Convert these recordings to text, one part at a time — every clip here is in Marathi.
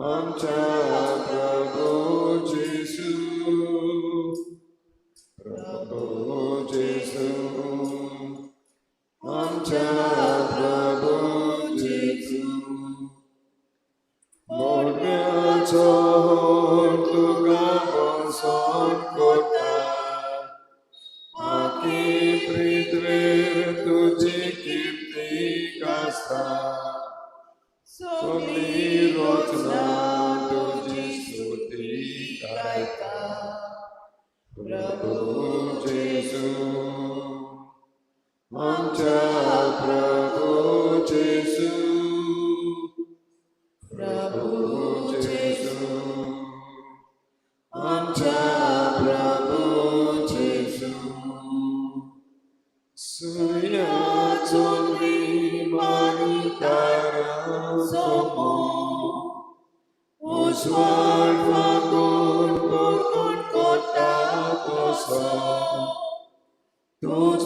आमच्या प्रभू जेसू, प्रभू जेसू, आमच्या प्रभू जेसू. मोठ्याचो तुका बसोन कोता, आखी पृथ्वीर तुझी कीर्ती गाजता. सगळी रचना तुझी स्तुती गायता. प्रभू जेसू, आमच्या प्रभू जेसू, प्रभू जेसू, आमच्या प्रभू जेसू. सूर्याचो विमानी तारा समोर उज्वाल फागून कोण कोता कसो. तूच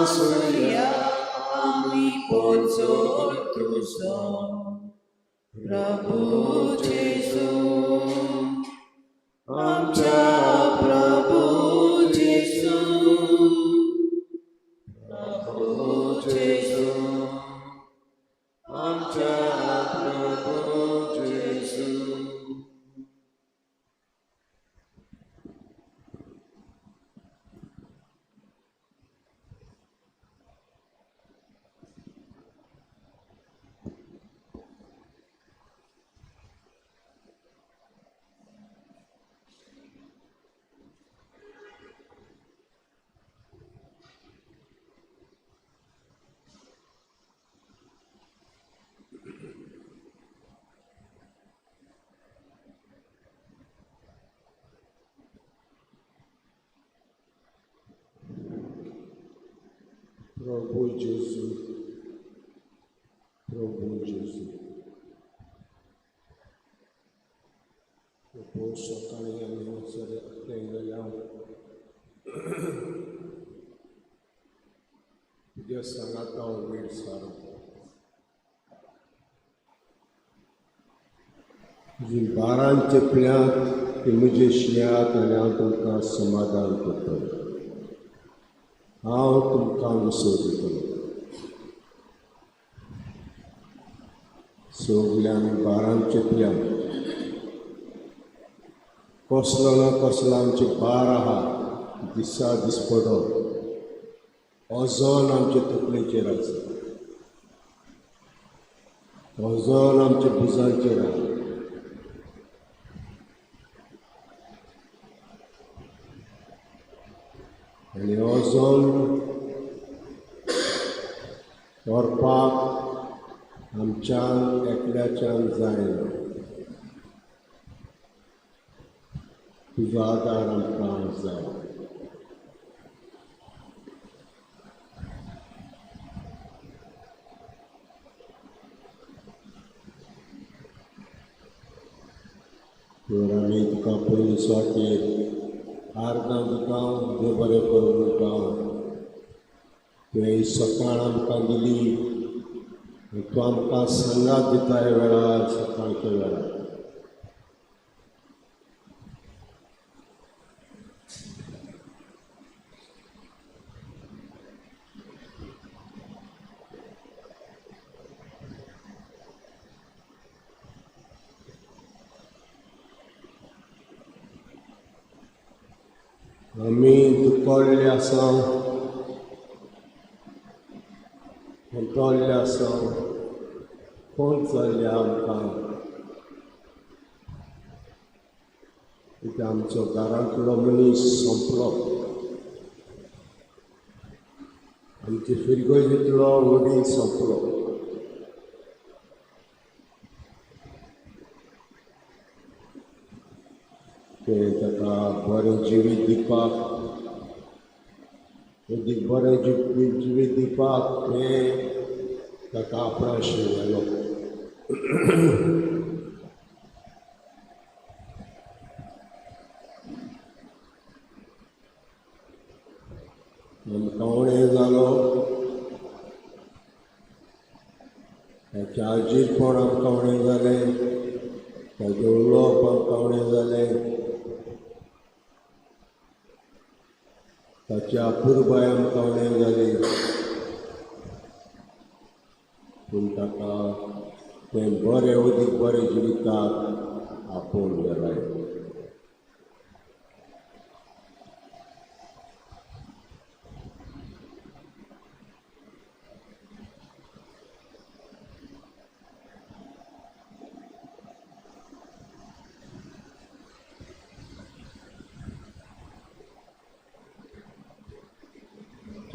सूर्या आमी पोचोन तुजो. प्रभू जेसू, आमच्या प्रभू जेसू, प्रभू जेसू, आमच्या प्रभू जेसू. प्रभु जेसू, प्रभु जेसू. प्रभु सकाळी आमी गेल्या तुज्या सांगात हांव वेळ सारो. तुजी बारान चेपल्यांत ती म्हजे शियांत आनी हांव तुमकां समाधान करतलो. हांव तुमकां विसर दितलो. सगळ्यांनी बारान चेपल्या कसलो ना कसलो आमचे बार आहा दिसा दिसपडो अजून आमचे तकलेचेर आसा, अजून आमच्या भुजांचेर आहा. आनी अजून व्हरपाक आमच्यान एकल्याच्यान जायना. तुजो आदार आमकां जाय. तर आमी तुका पयली स्वातेर आर्गां दिता, देव बरें करूं म्हणटा. तुवें सकाळ आमकां दिली, तूं आमकां संगात दिता ह्या वेळार, सकाळच्या वेळार. आमी दुखल्ले आसा, कंटाळ्ळे आसा, कोण चल्ल्या आमकां. कित्याक आमचो घरांतलो मनीस संपलो, आमचे फिरगोयेंतलो वडील संपलो. ते ताका बरें जिवीत दिवपाक, अदीक बरें जिवीत दिवपाक ते ताका आपणाशें गेलो. आमकां उणें जालो, ताच्या आजीरपण आमकां उणें जालें, ताजें उलोवप आमकां कळ्ळें जालें, ताची अपुरबाय आमकां कळ्ळें जाली, पूण ताका तें बरें अदीक बरें जिविताक आपोवन गेलां.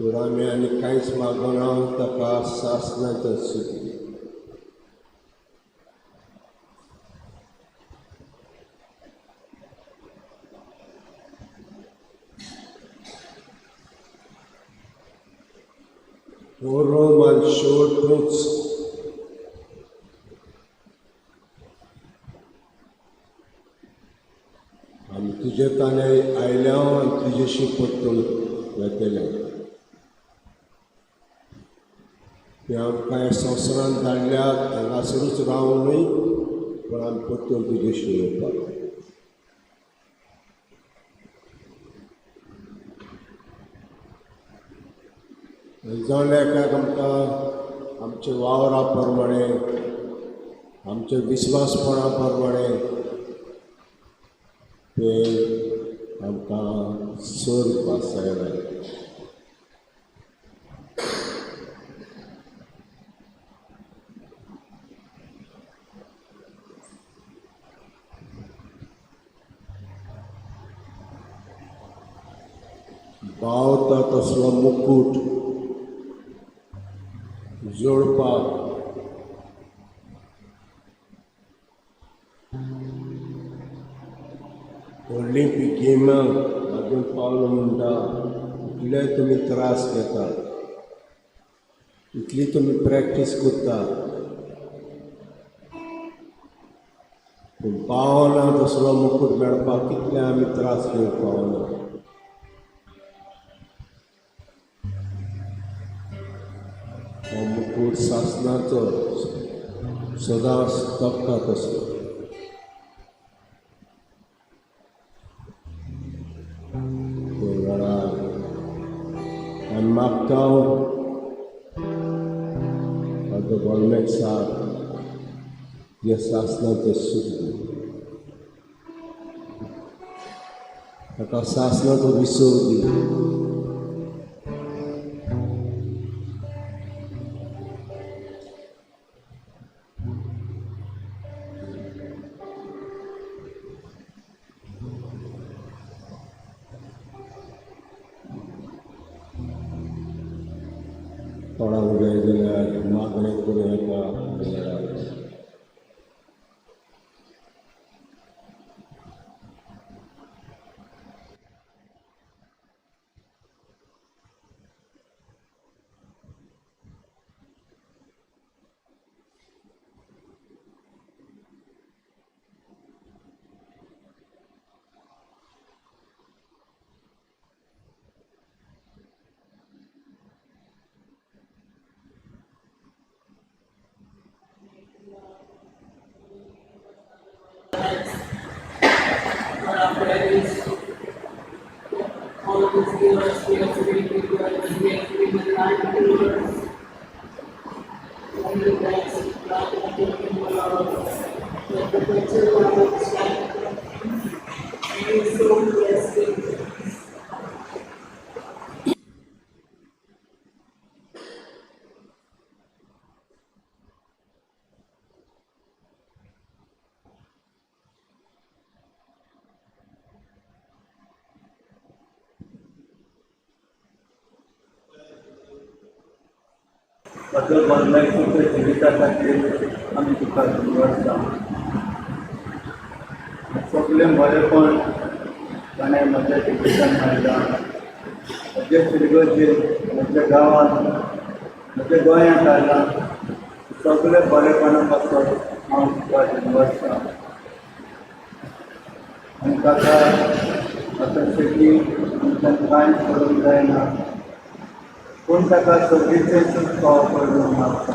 तर आमी आनी कांयच मागना, ताका सासणाचें सूख दी. O Rome and show truths. आमी तुजे ताणे आयल्या आनी तुजेशी परतून येतले. ते आमकां ह्या संवसारांत धाडल्यात हांगासरूच रावूनय, पूण आमी परतून तुजेशी येवपाक. जाल्याक आमकां आमच्या वावरा प्रमाणे, आमच्या विस्वासपणा प्रमाणे ते आमकां सर्व पासयलाय. भावता तसलो मुकूट जोडपाक ऑलिंपीक गेमांक लागून पावलो म्हणटा, इतले तुमी त्रास घेतात, इतली तुमी प्रॅक्टीस करता, पूण पावना तसलो मुकूट मेळपाक कितले आमी त्रास घेवंक पावना. हो मुकूट सासणाचो सदांच तपता तसलो. आमी मागता ताचो गोवोरमेंट साथ जे सासणाचें सूख दी. ताका सासणाचो विसव दी. कोणाक जाय जाल्यार मागणें करूं येता. All of these healers, we have to be healers, we have to be the light healers. And the best, God, I give you my love. Let the picture of the stand. And you're so blessed. बदल बदलायचे जिविताखातीर आमी तुका धन्यवाद. सगळें बरेंपण ताणें म्हज्या जिवितांत हाडलां. म्हजे पिळगेचेर, म्हज्या गांवांत, म्हज्या गोंयांत हाडलां. सगळें बरेंपणा पासून हांव तुका धन्यवाद. आनी ताका आतां शेती आमच्यान कांयच करूंक जायना, पूण ताका सगळीचें सूख फावो करूंक मागता.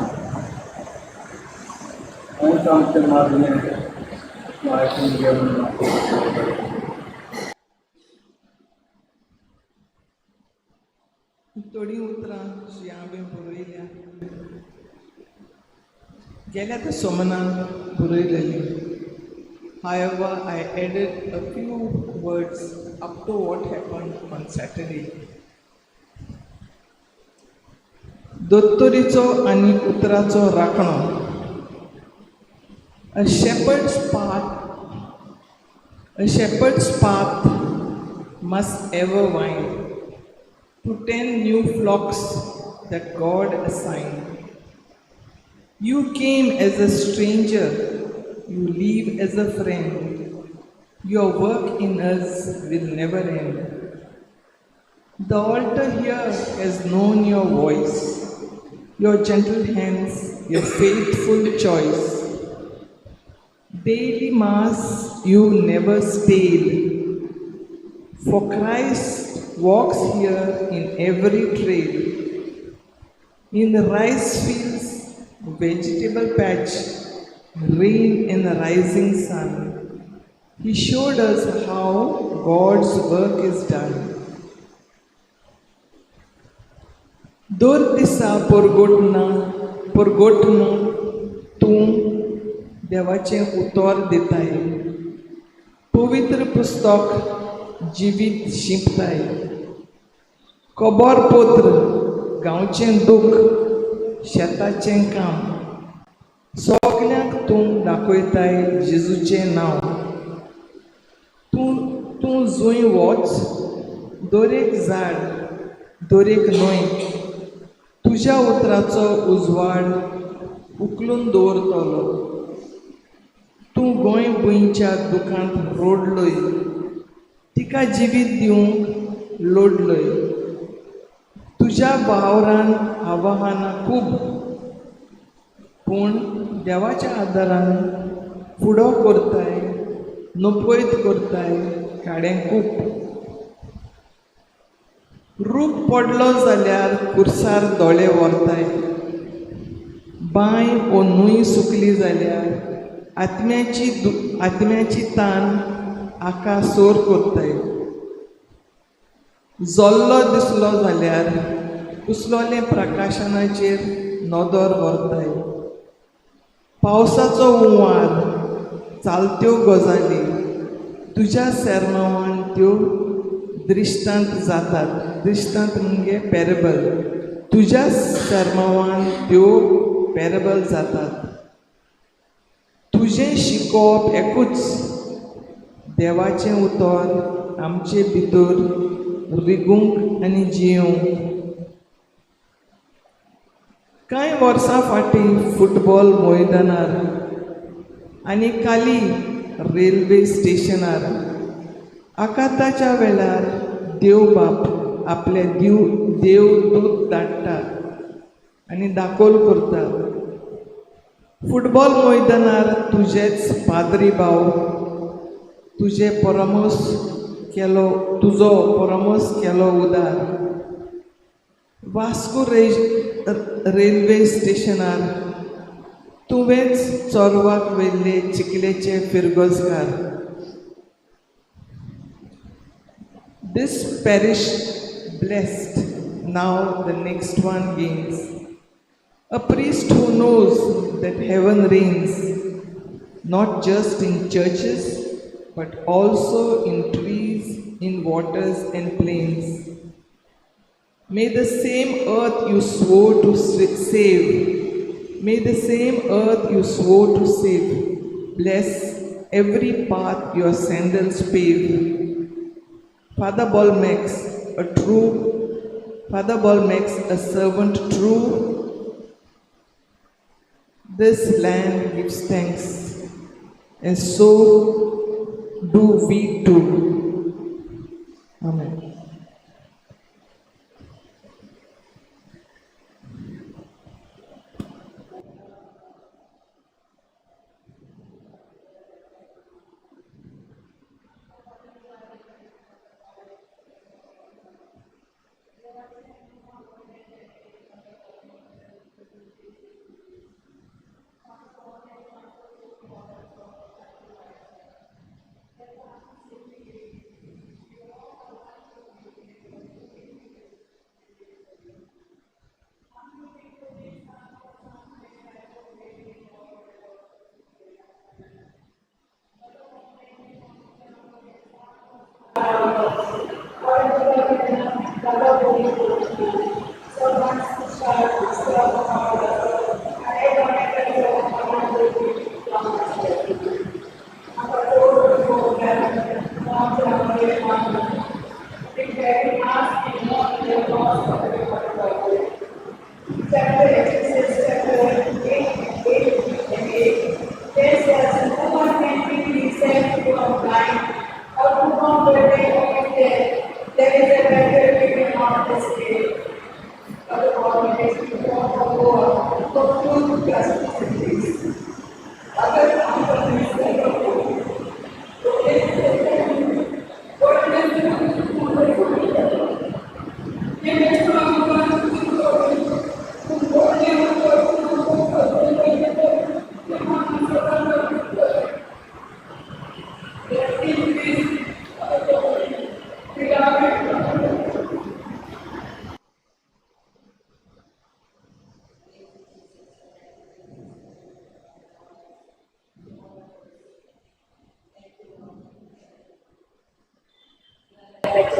हेंच आमचें मागणें ऐकून घ्या म्हणून आपण थोडीं उतरां जीं हांवें बरयल्या गेल्या त्या सोमनान बरयलेलीं. However, I added a few words up to what happened on Saturday. दोत्तोरीचो आनी उतराचो राखणो. A shepherd's path must ever wind to tend new flocks that God assigned. You came as a stranger, you leave as a friend. Your work in us will never end. The altar here has known your voice, your gentle hands, your faithful choice. Daily Mass you never stayed, for Christ walks here in every trail. In the rice fields, vegetable patch, rain and the rising sun, He showed us how God's work is done. दर दिसा परगोटना तूं देवाचें उतर दिताय. पवित्र पुस्तक जिवीत शिंपताय. खबरपत्र गांवचें दूख, शेताचें काम, सगल्यांक तूं दाखयताय जेजूचें नांव. तूं जूंय वच, दरेक झाड, दरेक न्हंय तुज्या उतराचो उजवाड उखलून दवरतलो. तूं गोंय भुंयच्या दुखांत रोडलय, तिका जिवीत दिवंक लोडलय. तुज्या वावरान आव्हानां खूब, पूण देवाच्या आदारान फुडो करताय, नपयत करताय काडें खूब. रूख पडलो जाल्यार खुर्सार दोळे व्हरताय. बांय वो न्हंय सुकली जाल्यार आत्म्याची तान आकासोर करताय. जल्लो दिसलो जाल्यार कुसलोले प्रकाशनाचेर नदर व्हरताय. पावसाचो हुंवार, चालत्यो गजाली तुज्या सेर्मांवान त्यो दृश्टांत जातात. दृश्टांत म्हणजे पॅरेबल. तुज्या सेर्मांवान त्यो पॅरेबल जातात. तुजें शिकोवप एकूच, देवाचें उतर आमचे भितर रिगूंक आनी जियोंक. कांय वर्सां फाटीं फुटबॉल मैदानार आनी काली रेल्वे स्टेशनार आकाताच्या वेळार देव बाप आपले देवदूत धाडटा आनी दाखोल करता. फुटबॉल मैदानार तुजेच पाद्री भाव तुजो परमोस केलो उदार. वास्को रेल्वे स्टेशनार तुवेंच चोरवाक वेल्ले चिकलेचे फिरगोजकार. This parish blessed, now the next one gains. A priest who knows that heaven reigns, not just in churches, but also in trees, in waters and plains. May the same earth you swore to save, may the same earth you swore to save, bless every path your sandals pave. Father Ball makes a servant true. This land gives thanks, and so do we too. Amen.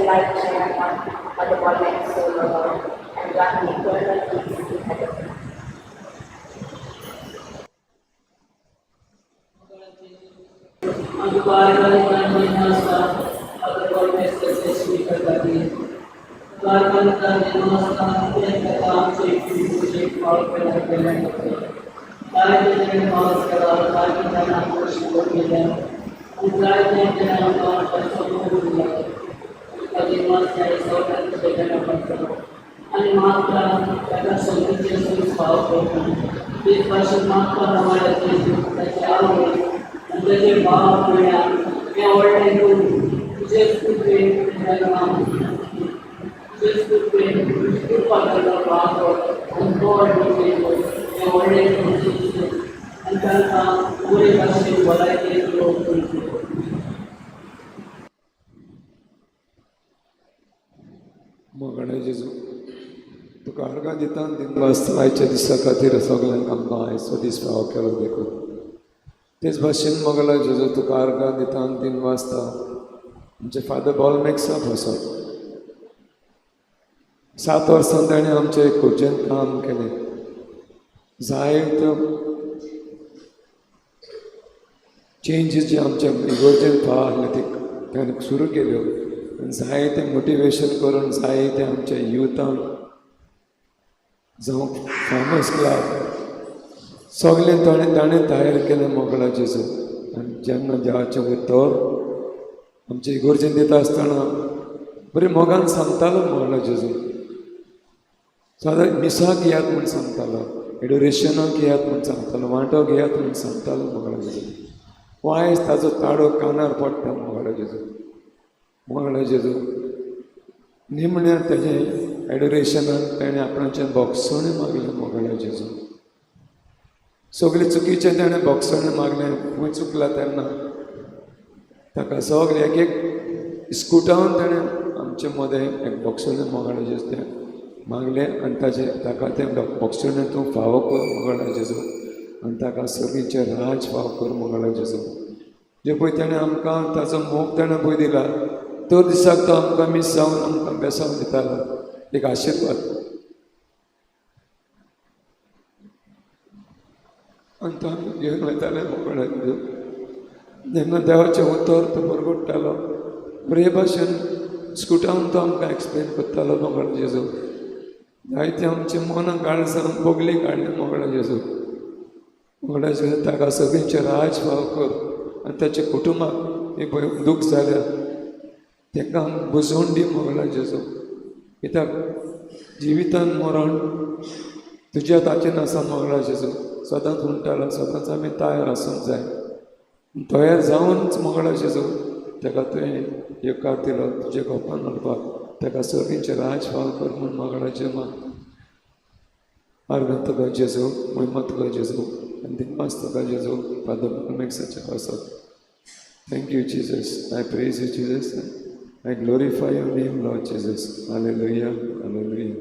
light shine upon the body and soul of God, and grant eternal peace in heaven. Agbarkan kami nasa pagkakas sa speaker kami. Agbarkan kami nasa pagkakataon sa ipisip pagkakataon kami. Kahit hindi mawas karaw, kahit hindi na ako siya nila. Kung kahit hindi na ako ang pagsasabuhin nila. Pag-iwas na isaw na siya na pagsasabuhin. Ang mga pagkasasabuhin niya sa ispawag. This person not for our Jesus, that always, and that your power prayer, may our able just to pray and just to pray, to follow the power, and God is able, may our able Jesus, and then we worship what I can do. Mogane जेजू तुका अर्गां दितान दिनवास आयच्या दिसा खातीर सगळ्यांक आमकां आयचो दीस फावो केलो देखून तेच भाशेन मोगला जेजू तुका अर्गां दितान दिनवासता आमचे फादर बॉलमेक्सा बसप 7 वर्सां ताणें आमचे इगर्जेन काम केलें जायत्यो चेंजीस जे आमच्या इगर्जेन फाव आहले ती ताणें सुरू केल्यो जायते मोटिवेशन करून जायते आमच्या युथांक जावं फार्मर्स क्लब सगळें ताणें तयार केलें मोगला जेजू आनी जेन्ना देवाचें उतर आमचे इगर्जेन दिता आसतना बरें मोगान सांगतालो मोगला जेजू सदां मिसाक येयात म्हूण सांगतालो एडोरेशनाक येयात म्हूण सांगतालो वांटो घेयात म्हूण सांगतालो मोगला जेजू आयज ताजो ताळो कानार पडटा मोगला जेजू मोगला जेजू निमण्यार तेजें एडोरेशनान ताणें आपणाचें बोगसणें मागलें मोगला जेजू सगळें चुकीचें ताणें बोगसणें मागलें खंय चुकलां तेन्ना ताका सगळें एक एक इस्कुटावन ताणें आमचे मदें एक बोगसणें मोगला जेजू तें मागलें आनी ताका तें बोगसणें तूं फावो कर मोगला जेजू आनी ताका सगळींचें राज फाव कर मोगला जेजू जे पळय ताणें आमकां ताचो मोग ताणें पळय दिला तो दिसाक तो आमकां मिस जावन आमकां बेसांव दितालो एक आशिर्वाद आनी तो आमी घेवन वयताले मोगला जेजू जेन्ना देवाचें उतर तो परगडटालो बरे भाशेन स्कुटावन तो आमकां एक्सप्लेन करतालो मोगला जेजू जायते आमचे मनां काळजां बोगली काडली मोगला जेजू मोगला जेजू ताका सगळींचे राज फाव कर आनी ताच्या कुटुंबाक एक दूख जाल्या ताका बुजोवन दी मोगला जेजू कित्याक जिवितान मरण तुज्या ताचेर आसा मोगला जेजू सदांच म्हणटालो सदांच आमी तयार आसूंक जाय तयार जावनच मोगला जेजू ताका तुवें येवकार दिलो तुजे गोपान व्हरपाक ताका सगळींचे राज फाव कर म्हूण मोगला जेजू अर्गां तुका जेजू महिमा तुका जेजू आनी दिनवास तुका जेजू फादर बॉलमेक्साच्या पासत Thank you, Jesus. I praise you, Jesus. I glorify your name, Lord Jesus. Hallelujah. Hallelujah.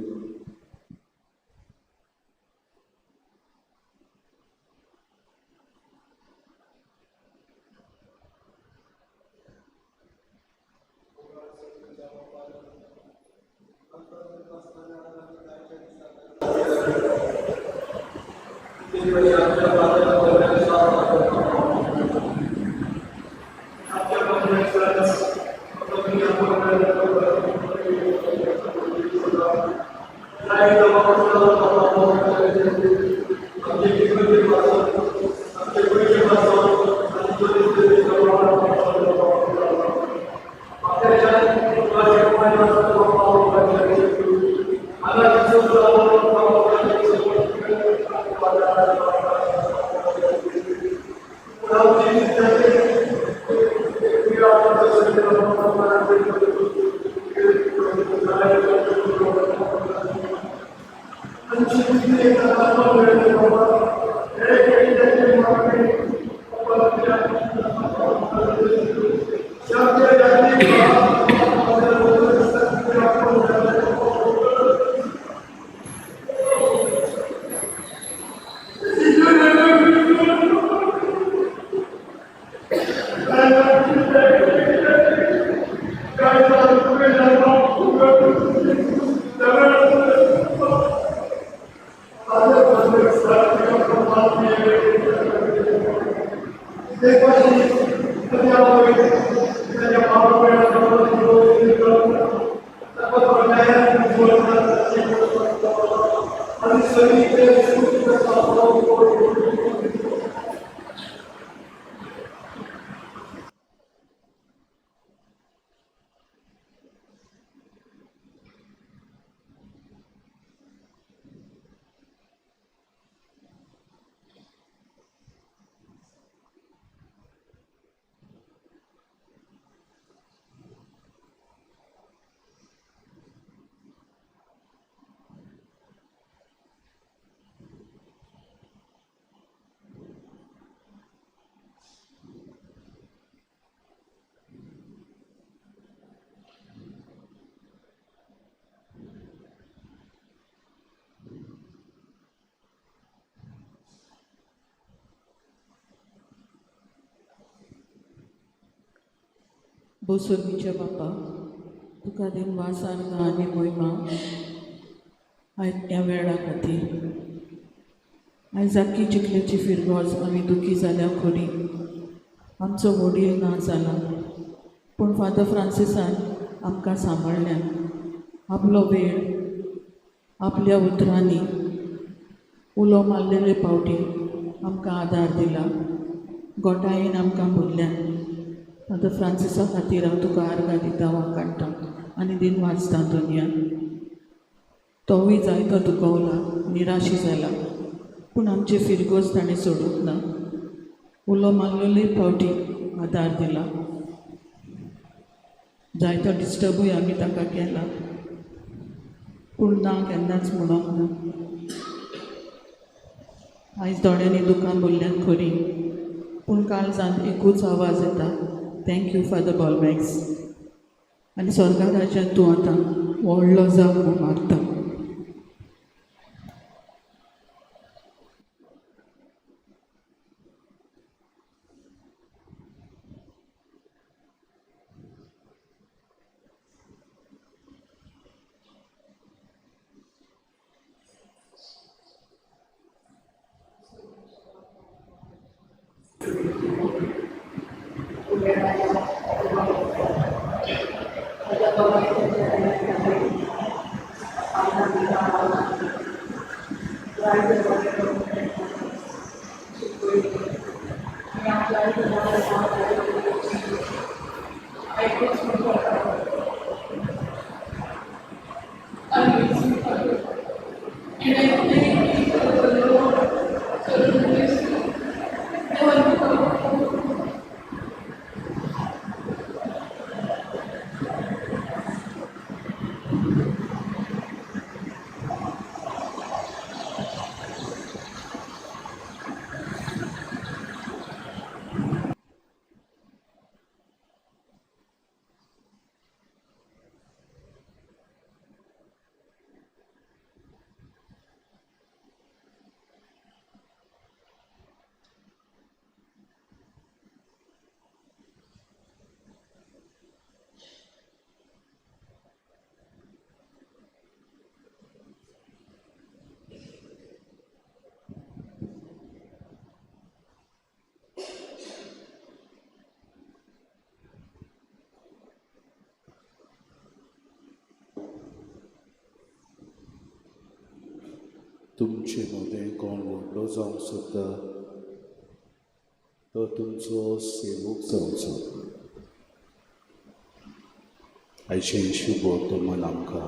Guys, बोसोर्गीच्या बापा तुका देन वासार्ग आनी मोहिमा आयज ह्या वेळा खातीर आयज आख्खी चिखलेची फिरगोज आमी दुखी जाल्या खरी आमचो वडील ना जाला पूण फादर फ्रांसिसान आमकां सांबाळल्या आपलो वेळ आपल्या उतरांनी उलो मारलेले पावटी आमकां आदार दिला गोठायेन आमकां भरल्यान फादर फ्रांसिसा खातीर हांव तुका आर्गां दिता वा काडटा आनी दिन वाचता दुनिया तोवूय जायतो दुखवला निराशी जाला पूण आमचे फिरगोज ताणें सोडूंक ना उलो मारलेले फावटी आदार दिला जायतो डिस्टर्बूय आमी ताका केला पूण ना केन्नाच म्हणोंक ना आयज दोळ्यांनी दुकान भरल्यान खरी पूण काळजांत एकूच आवाज येता थँक्यू फादर बॉलमॅक्स आनी स्वर्गा राज्यांत तूं आतां व्हडलो जाव म्हूण मागता तुमचे मदें कोण व्हडलो जावंक सोदता तो तुमचो सेवक जावचो आयचे शुभ वर्तमान आमकां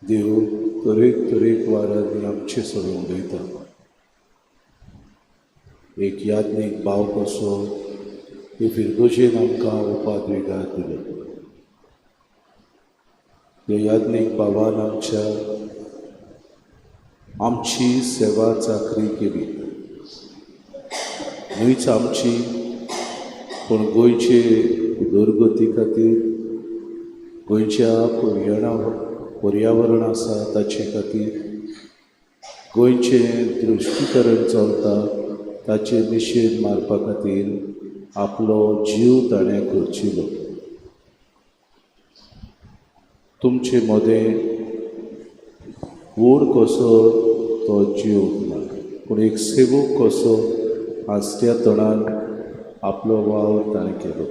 देव तरेक वारांनी आमचे सगळें उलयता एक याज्ञीक भाव कसो हे फिरगोशेन आमकां उपाद्विगार दिलो ह्या याज्ञीक भावान आमची सेवा चाकरी केली न्हूच आमची पूण गोंयचे उदरगती खातीर गोंयच्या पर्यावरण आसा ताचे खातीर गोंयचें दृश्टीकरण चलता ताचे निशेध मारपा खातीर आपलो जीव ताणें खर्चिलो तुमचे मदें वड कसो तो जीव ना पूण एक सेवक कसो हास्या तोंडान आपलो वावर ताणें केलो.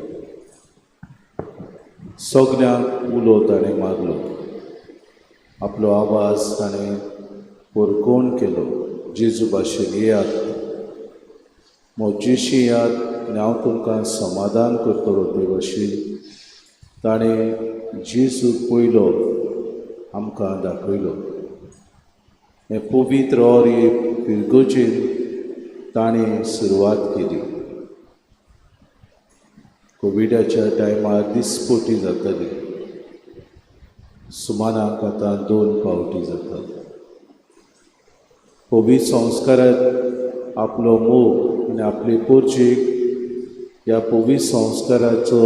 सगल्यांक उलो ताणें मारलो. आपलो आवाज ताणें परकोण केलो. जेजू भाशेन येयात, मोजेशी यात आनी हांव तुमकां समाधान करतलो ते भाशेन ताणें जेजू पयलो आमकां दाखयलो. हे पवित्र ऑरी पिरगोजेन ताणें सुरवात केली. कोविडाच्या टायमार दिसपोटी जाताली, सुमाराक आतां 2 फावटी जाता. पवित्र संस्कारांत आपलो मोग आनी आपली पोरचीक ह्या पवित्र संस्काराचो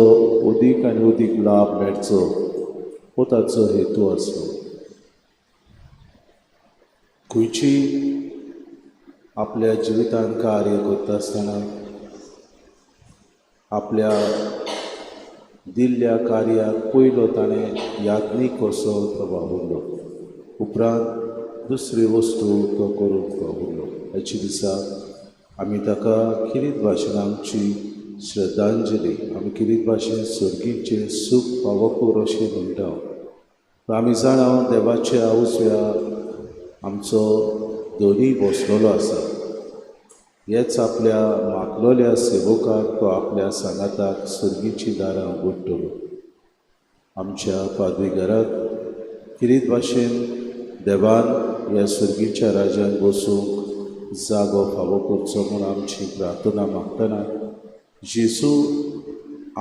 अदीक आनी अदीक लाभ मेळचो हो ताचो हेतू आसलो. खंयची आपल्या जिवितांत कार्य करता आसतना आपल्या दिल्ल्या कार्याक पयलो ताणें याज्ञीक कसो तो वावुरलो, उपरांत दुसरी वस्तू तो करूंक वावुरलो. हेच्या दिसा आमी ताका किरीत भाशेन आमची श्रद्धांजली, आमी किरीत भाशेन सर्गीचें सूख फावोकूर अशें म्हणटा. आमी जाणा देवाच्या उजव्या आमचो दोनी बसलेलो आसा. हेच आपल्या मागलोल्या सेवकाक तो आपल्या सांगाताक सर्गीची दारां उगडटलो. आमच्या पादवीघराक किरीत भाशेन देवान ह्या सर्गीच्या राज्यान बसूंक जागो फावो करचो म्हूण आमची प्रार्थना मागतना जेजू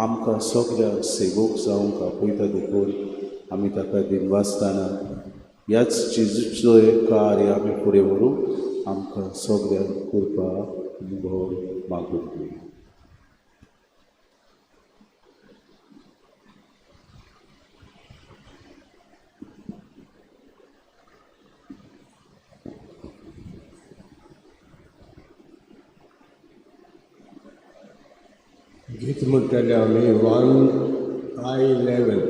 आमकां सगळ्यांक सेवक जावंक आपयता देखून आमी ताका दिनवासतना ह्याच जेजूचो एक कार्य आमी फुडें व्हरूंक आमकां सगळ्यांक कृपा अनुभव मागून घेवया. गीत म्हणटाले आमी 1I11.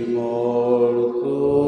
मोळ करून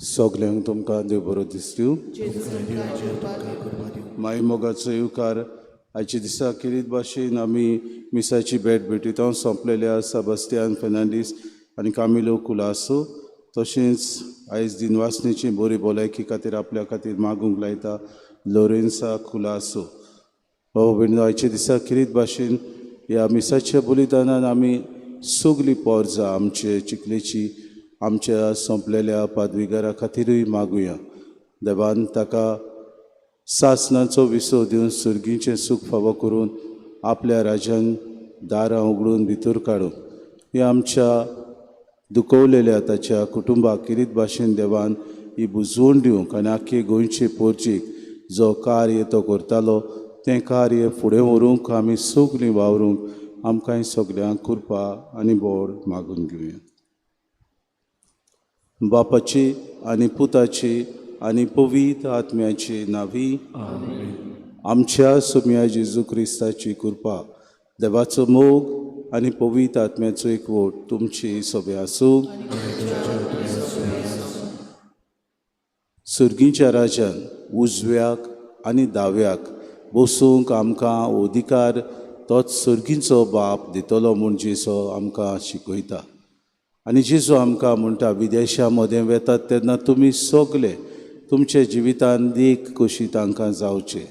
सगल्यांक तुमकां देव बरो दीस दिवं. माई मोगाचो येवकार आयच्या दिसा किरीत भाशेन आमी मिसाची भेट हांव सोंपलेल्या सेबास्टियन फेर्नांडीस आनी कामिलो कुलासो तशेंच आयज दिनवासनेची बरी भलायकी खातीर आपल्या खातीर मागूंक लायता लोरेन्सा कुलासो. हो भयण आयच्या दिसा किरीत भाशेन ह्या मिसाच्या बलिदानान आमी सगलीं पोरजां आमचे चिखलेची आमच्या सोंपलेल्या पादवीगारा खातीरूय मागुया. देवान ताका सासणाचो विसो दिवन सुर्गीचें सूख फावो करून आपल्या राज्यान दारां उगडून भितर काडून ह्या आमच्या दुखवलेल्या ताच्या कुटुंबाक किरीत भाशेन देवान ही बुजवण दिवंक आनी आख्खे गोंयचे पोरचीक जो कार्य तो करतालो तें कार्य फुडें व्हरूंक आमी सगलीं वावरूंक आमकां सगल्यांक कृपा आनी बोड मागून घेवया. बापाची आनी पुताची आनी पवित्र आत्म्याची नावी आमच्या सुम्या जेजू क्रिस्ताची कृपा देवाचो मोग आनी पवित्र आत्म्याचो एकवट तुमची सगळे आसूं. सुर्गीच्या राज्यान उजव्याक आनी दाव्याक बसूंक आमकां अधिकार तोच सुर्गीचो बाप दितलो म्हूण जेजो आमकां शिकयता. आनी जेजू आमकां म्हणटा विदेशा मदें वेतात तेन्ना तुमी सगळे तुमचे जिवितान देख कशी तांकां जावचे.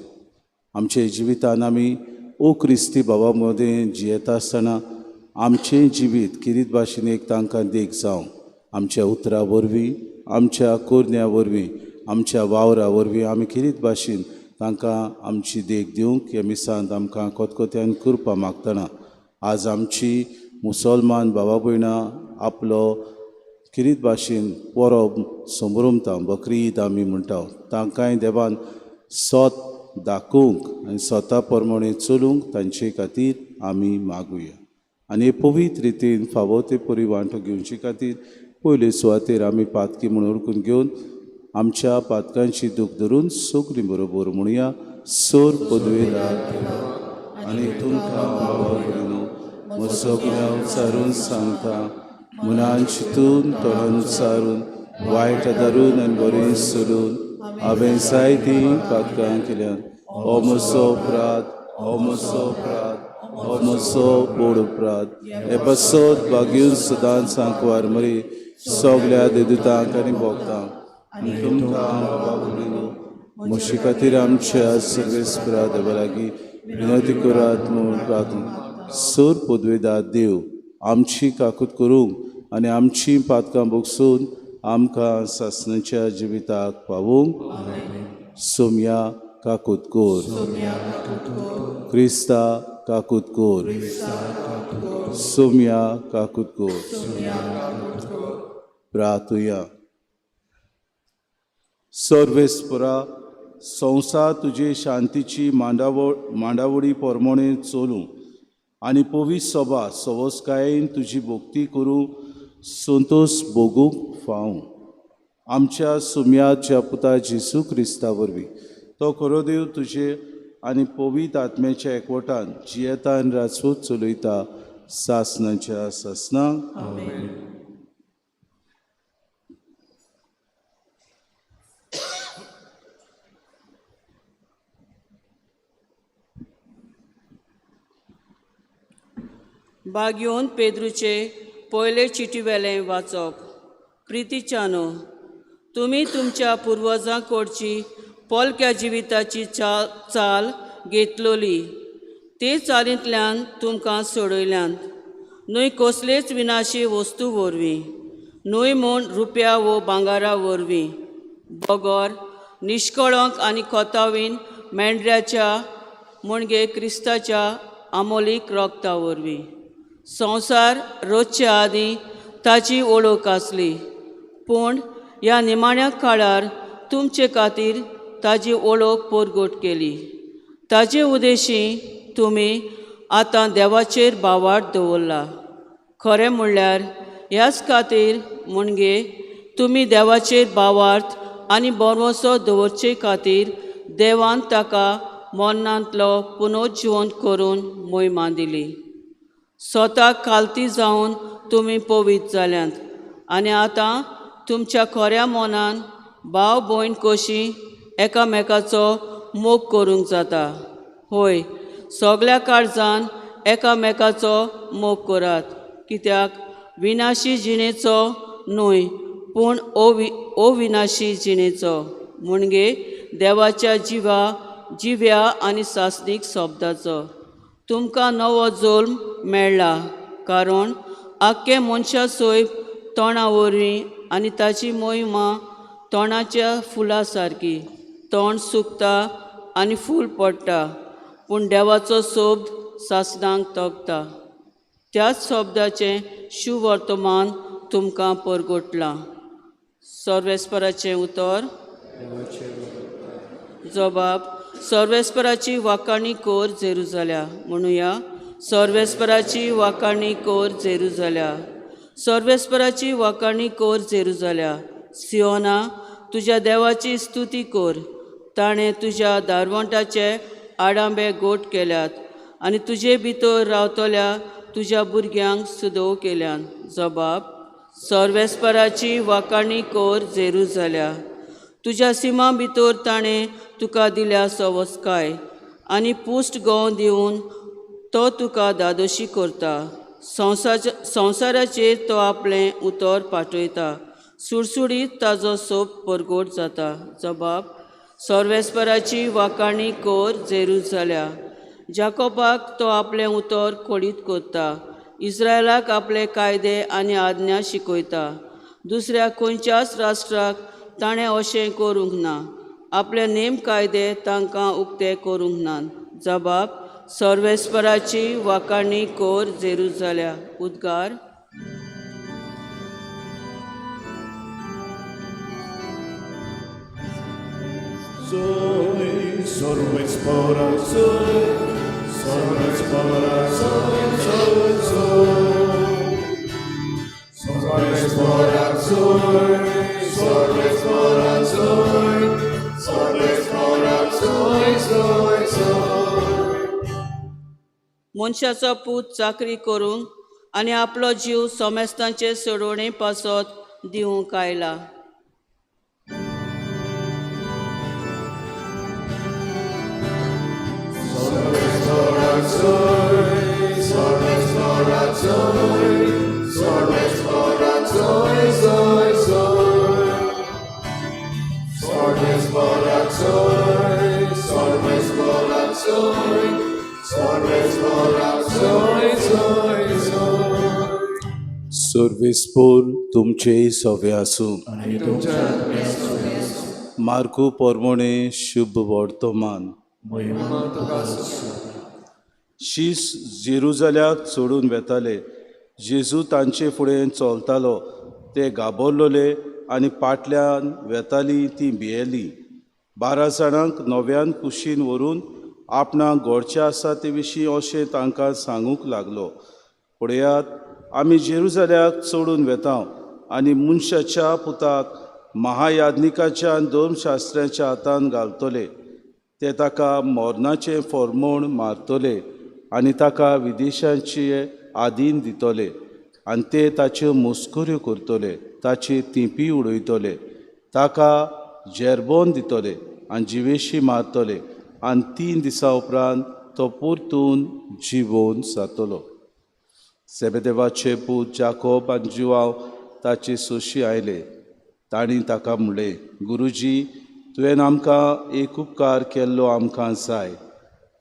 आमचे जिवितान आमी ओ क्रिस्ती भावा मदें जियेता आसतना आमचें जिवीत किरीत भाशेन एक तांकां देख जावं. आमच्या उतरां वरवीं आमच्या कोरन्या वरवीं आमच्या वावरा वरवीं आमी किरीत भाशेन तांकां आमची देख दिवंक ह्या मिसांत आमकां कोतकोत्यान कृपा मागतना आज आमची मुसलमान भावा भयणां आपलो किरीत भाशेन परब समरुमता बकरी ईद आमी म्हणटा तांकांय देवान सोत दाखोवंक आनी स्वता प्रमाणे चलूंक तांचे खातीर आमी मागुया. आनी हे पवित्र रितीन फावो ते परी वांटो घेवचे खातीर पयले सुवातेर आमी पातकी म्हूण ओळखून घेवन आमच्या पातकांची दूख धरून सगलीं बरोबर म्हणुया. सोर पदवेदार आनी तुमकां बाबा सगळ्या उचारून सांगता मनान चिंतून तोंडान उच्चारून वायट धरून आनी बरें सोडून हांवें जायतीं पातकां केल्यान हो म्हजो अपराध हो म्हजो अपराध हो म्हजो बोड अपराध. हे बसत बागेवन सदांच सांकवार मरे सगळ्या देदूतांक आनी भोगतांक आनी तुमकां बाबा भयणीनो म्हजे खातीर आमच्या सर्वेस्परा देवा लागीं विनंती करात म्हूण प्रार्थना. सोर पदवेदार देव आमची काकूट करूंक आनी आमचीं पातकां भोगसून आमकां सासणाच्या जिविताक पावूंक सोम्या काकूत कोर. क्रिस्ता काकूत कोर. सोम्या काकूत कोर. प्रार्थुया. सर्वेस्परा, संवसार तुजे शांतीची मांडावळी पोरमोणे चलूं आनी पवित्र सभा सवस्कायेन तुजी भोक्ती करूं संतोश भोगूंक फावूं. आमच्या सुम्याच्या पुता जेसू क्रिस्ता वरवीं तो खरो देव तुजे आनी पवित्र आत्म्याच्या एकवटान जियेता आनी राजपूत चलयता सासणाच्या सासणांक. बागयोन पेद्रूचे पयले चिटीवेलें वाचप. प्रितीच्यानो, तुमी तुमच्या पुर्वजां कडची पोलक्या जिविताची चाल घेतलोली. ते चालींतल्यान तुमकां सोडयल्यान, न्हय कसलेच विनाशी वस्तू वरवीं, न्हय म्हूण रुपया वो भांगारा वरवीं, बगर, निश्कळंक आनी कोतावीन मेंढऱ्याच्या म्हणजे क्रिस्ताच्या आमोलीक रगता वरवीं. संवसार रोजच्या आदीं ताची वळख आसली, पूण ह्या निमाण्या काळार तुमचे खातीर ताजी वळख परगट केली. ताचे उद्देशी तुमी आतां देवाचेर बावाट दवरला. खरें म्हणल्यार ह्याच खातीर म्हणजे तुमी देवाचेर बावार्थ आनी बोरवोसो दवरचे खातीर देवान ताका मरणांतलो पुनर्जिवंत करून मोहिमा दिली. स्वताक खालती जावन तुमी पवित्र जाल्यांत आनी आतां तुमच्या खऱ्या मनान भाव भयण कशी एकामेकाचो मोग करूंक जाता. होय, सगल्या काळजान एकामेकाचो मोग करात, कित्याक विनाशी जिणेचो न्हय पूण अविनाशी जिणेचो म्हणजे देवाच्या जिव्या आनी सासणीक शब्दाचो तुमकां नवो जल्म मेळ्ळा. कारण आख्खे मनशा सोयब तोंडा वरवीं आनी ताची मोहिमा तोंडाच्या फुला सारकी. तोंड सुकता आनी फूल पडटा, पूण देवाचो शब्द सासणांक तोगता. त्याच शब्दाचें शुभ वर्तमान तुमकां परगटलां. सर्वेस्पराचें उतर. जबाब. सर्वेस्पराची वाखाणी कोर जेरुजाल्या. म्हणुया, सर्वेस्पराची वाखाणी कोर जेरुजाल्या. सर्वेस्पराची वाखाणी कोर जेरुजाल्या. सियोना, तुज्या देवाची स्तुती कोर. ताणें तुज्या दारवंटाचे आडांबे गोट केल्यात आनी तुजे भितर रावतल्या तुज्या भुरग्यांक सुदोव केल्यान. जबाब. सर्वेस्पराची वाखाणी कोर जेरुजाल्या. तुज्या सिमा भितर ताणें तुका दिल्या सवस्काय आनी पुश्ट गोव दिवन तो तुका दादोशी करता. संवसाराचेर तो आपलें उतर पाठयता. सुडसुडीत ताजो सोप परगट जाता. जबाब. सर्वेस्पराची वाखाणी कोर जेरुजाल्या. जाकोबाक तो आपलें उतर खोडीत करता. इस्रायलाक आपले कायदे आनी आज्ञा शिकयता. दुसऱ्या खंयच्याच राष्ट्राक ताणें अशें करूंक ना. आपले नेम कायदे तांकां उक्ते करूंक ना. जबाब. सर्वेस्पराची वाखाणी कोर जेरुजाल्या. उद्गार. मनशाचो पूत चाकरी करूंक आनी आपलो जीव सोमेस्तांचे सोडवणे पासत दिवंक आयला. वेस्पूर तुमचेय सवे आसूं मार्कू पोरमोणे शुभ वर्तमान शीस जेरुजाल्याक सोडून वेताले. जेजू तांचे फुडें चलतालो. ते घाबरलोले आनी फाटल्यान वेतालीं तीं भियेलीं. 12 जाणांक नव्यान कुशीन व्हरून आपणाक घोडचें आसा ते विशीं अशें तांकां सांगूंक लागलो. पळयात, आमी जेरुजाल्याक चडून वेतांव आनी मनशाच्या पुताक महायाज्ञिकाच्या आनी धर्मशास्त्राच्या हातान घालतले. ते ताका मरणाचें फर्मोण मारतले आनी ताका विदेशांचे आधीन दितले आनी ते ताच्यो मस्कऱ्यो करतले, ताची तिंपी उडयतले, ताका जेरबोन दितले आनी जिवेशी मारतले आनी 3 दिसां उपरांत तो परतून जिवोवन जातलो. सेबेदेवाचे पूत जाकोब आनी जुवांव ताचे सोशी आयले. तांणी ताका म्हणलें, गुरुजी, तुवें आमकां एक उपकार केल्लो आमकां जाय.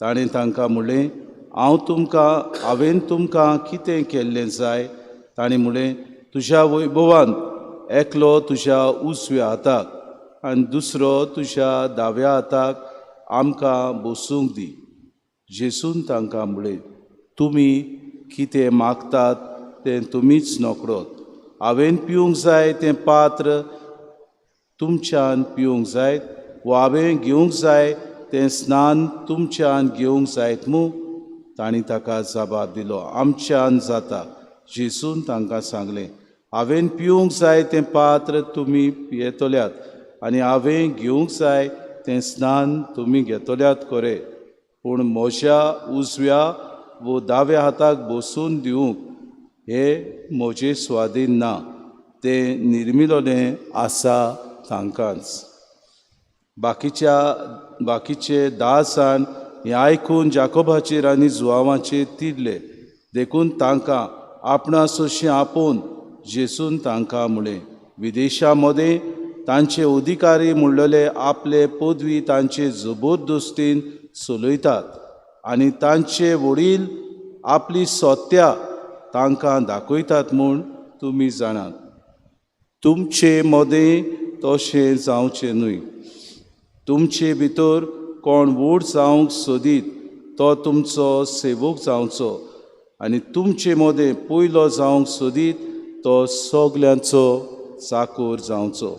ताणें तांकां म्हणलें, हांवें तुमकां कितें केल्लें जाय? ताणें म्हणलें, तुज्या वैभवान एकलो तुज्या उजव्या हाताक आनी दुसरो तुज्या दाव्या हाताक आमकां बसूंक दी. जेजून तांकां म्हणलें, तुमी कितें मागतात तें तुमीच नोकरोत. हांवें पिवंक जाय तें पात्र तुमच्यान पिवंक जायत, वा हांवें घेवंक जाय तें स्नान तुमच्यान घेवंक जायत मूं? तांणी ताका जबाब दिलो, आमच्यान जाता. जेजून तांकां सांगलें, हांवें पिवंक जाय तें पात्र तुमी पियेतल्यात आनी हांवें घेवंक जाय तें स्नान तुमी घेतल्यात खरें, पूण म्हज्या उजव्या वो दाव्या हाताक बसून दिवंक हें म्हजें स्वाधीन ना, तें निर्मिलोलें आसा तांकांच. बाकीचे 10 जाण हें आयकून जाकोबाचेर आनी जुवांवाचेर तिडले. देखून तांकां आपणा सोशी आपोवन जेजून तांकां म्हणलें, विदेशा मदें तांचे अधिकारी म्हणलेले आपले पदवी तांचे जबरदस्तीन चलयतात आनी तांचे वडील आपली सत्या तांकां दाखयतात म्हूण तुमी जाणात. तुमचे मदें तशें जावचें न्हय. तुमचे भितर कोण व्हड जावंक सोदीत तो तुमचो सेवक जावचो आनी तुमचे मदें पयलो जावंक सोदीत तो सगल्यांचो चाकर जावचो.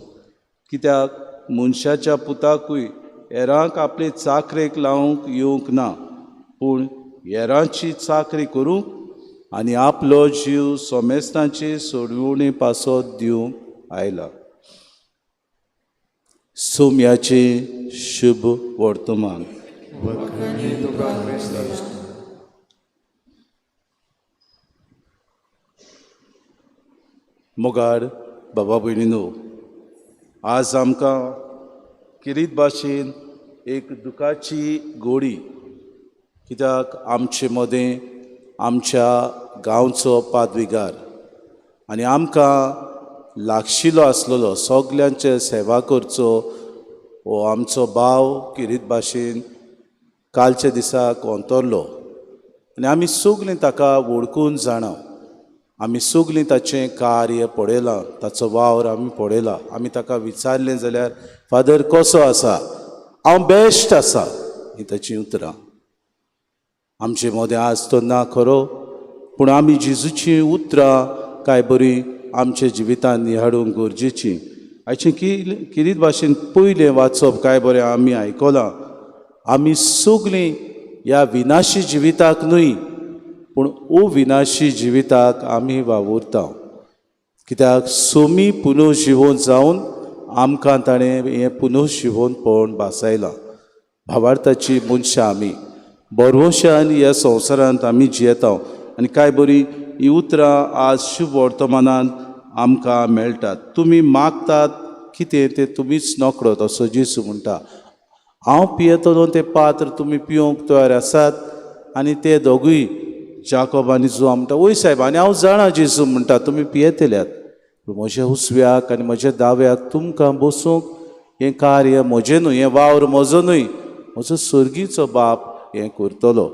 कित्याक मनशाच्या पुताकूय हेरांक आपले चाकरेक लावंक येवंक ना, पूण हेरांची चाकरी करूंक आनी आपलो जीव सोमेस्तांचे सोडवणे पासत दिवंक आयला. सोम्याचे शुभ वर्तमान. मोगाड बाबा भयणीनो, आज आमकां किरीत भाशेन एक दुखाची घोडी, कित्याक आमचे मदें आमच्या गांवचो पादविगार आनी आमकां लागशिल्लो आसलेलो सगल्यांचे सेवा करचो हो आमचो भाव किरीत भाशेन कालच्या दिसाक अंतरलो आनी आमी सगलीं ताका वळखून जाणाव. आमी सगलीं ताचें कार्य पळयलां, ताचो वावर आमी पळयला. आमी ताका विचारलें जाल्यार, फादर कसो आसा? हांव बेश्ट आसा, ही ताची उतरां. आमचे मदें आज तो ना खरो, पूण आमी जेजूची उतरां काय बरी आमच्या जिवितांत निहाडूंक गरजेची. हाचें किरीत भाशेन पयलें वाचप काय बरें आमी आयकलां. आमी सगलीं ह्या विनाशी जिविताक न्हय, पूण अविनाशी जिविताक आमी वावुरता. कित्याक सोमी पुनर्जिवन जावन आमकां ताणें हें पुनर्जिवन पळोवन भासायलां. भावार्थाची मनशां आमी बरोवशान ह्या संवसारांत आमी जियेता आनी काय बरी ही उतरां आज शुभ वर्तमानांत आमकां मेळटात. तुमी मागतात कितें तें तुमीच नोकरोत असो जेजू म्हणटा. हांव पियेतलो तें पात्र तुमी पिवंक तयार आसात? आनी ते दोगूय जाकोब आनी जुवांव म्हणटा, वय सायब, आनी हांव जाणा जेजू म्हणटा तुमी पियेतल्यात, म्हज्या उजव्याक आनी म्हज्या दाव्याक तुमकां बसूंक हें कार्य म्हजें न्हय, हें वावर म्हजो न्हय, म्हजो सर्गीचो बाप हें करतलो.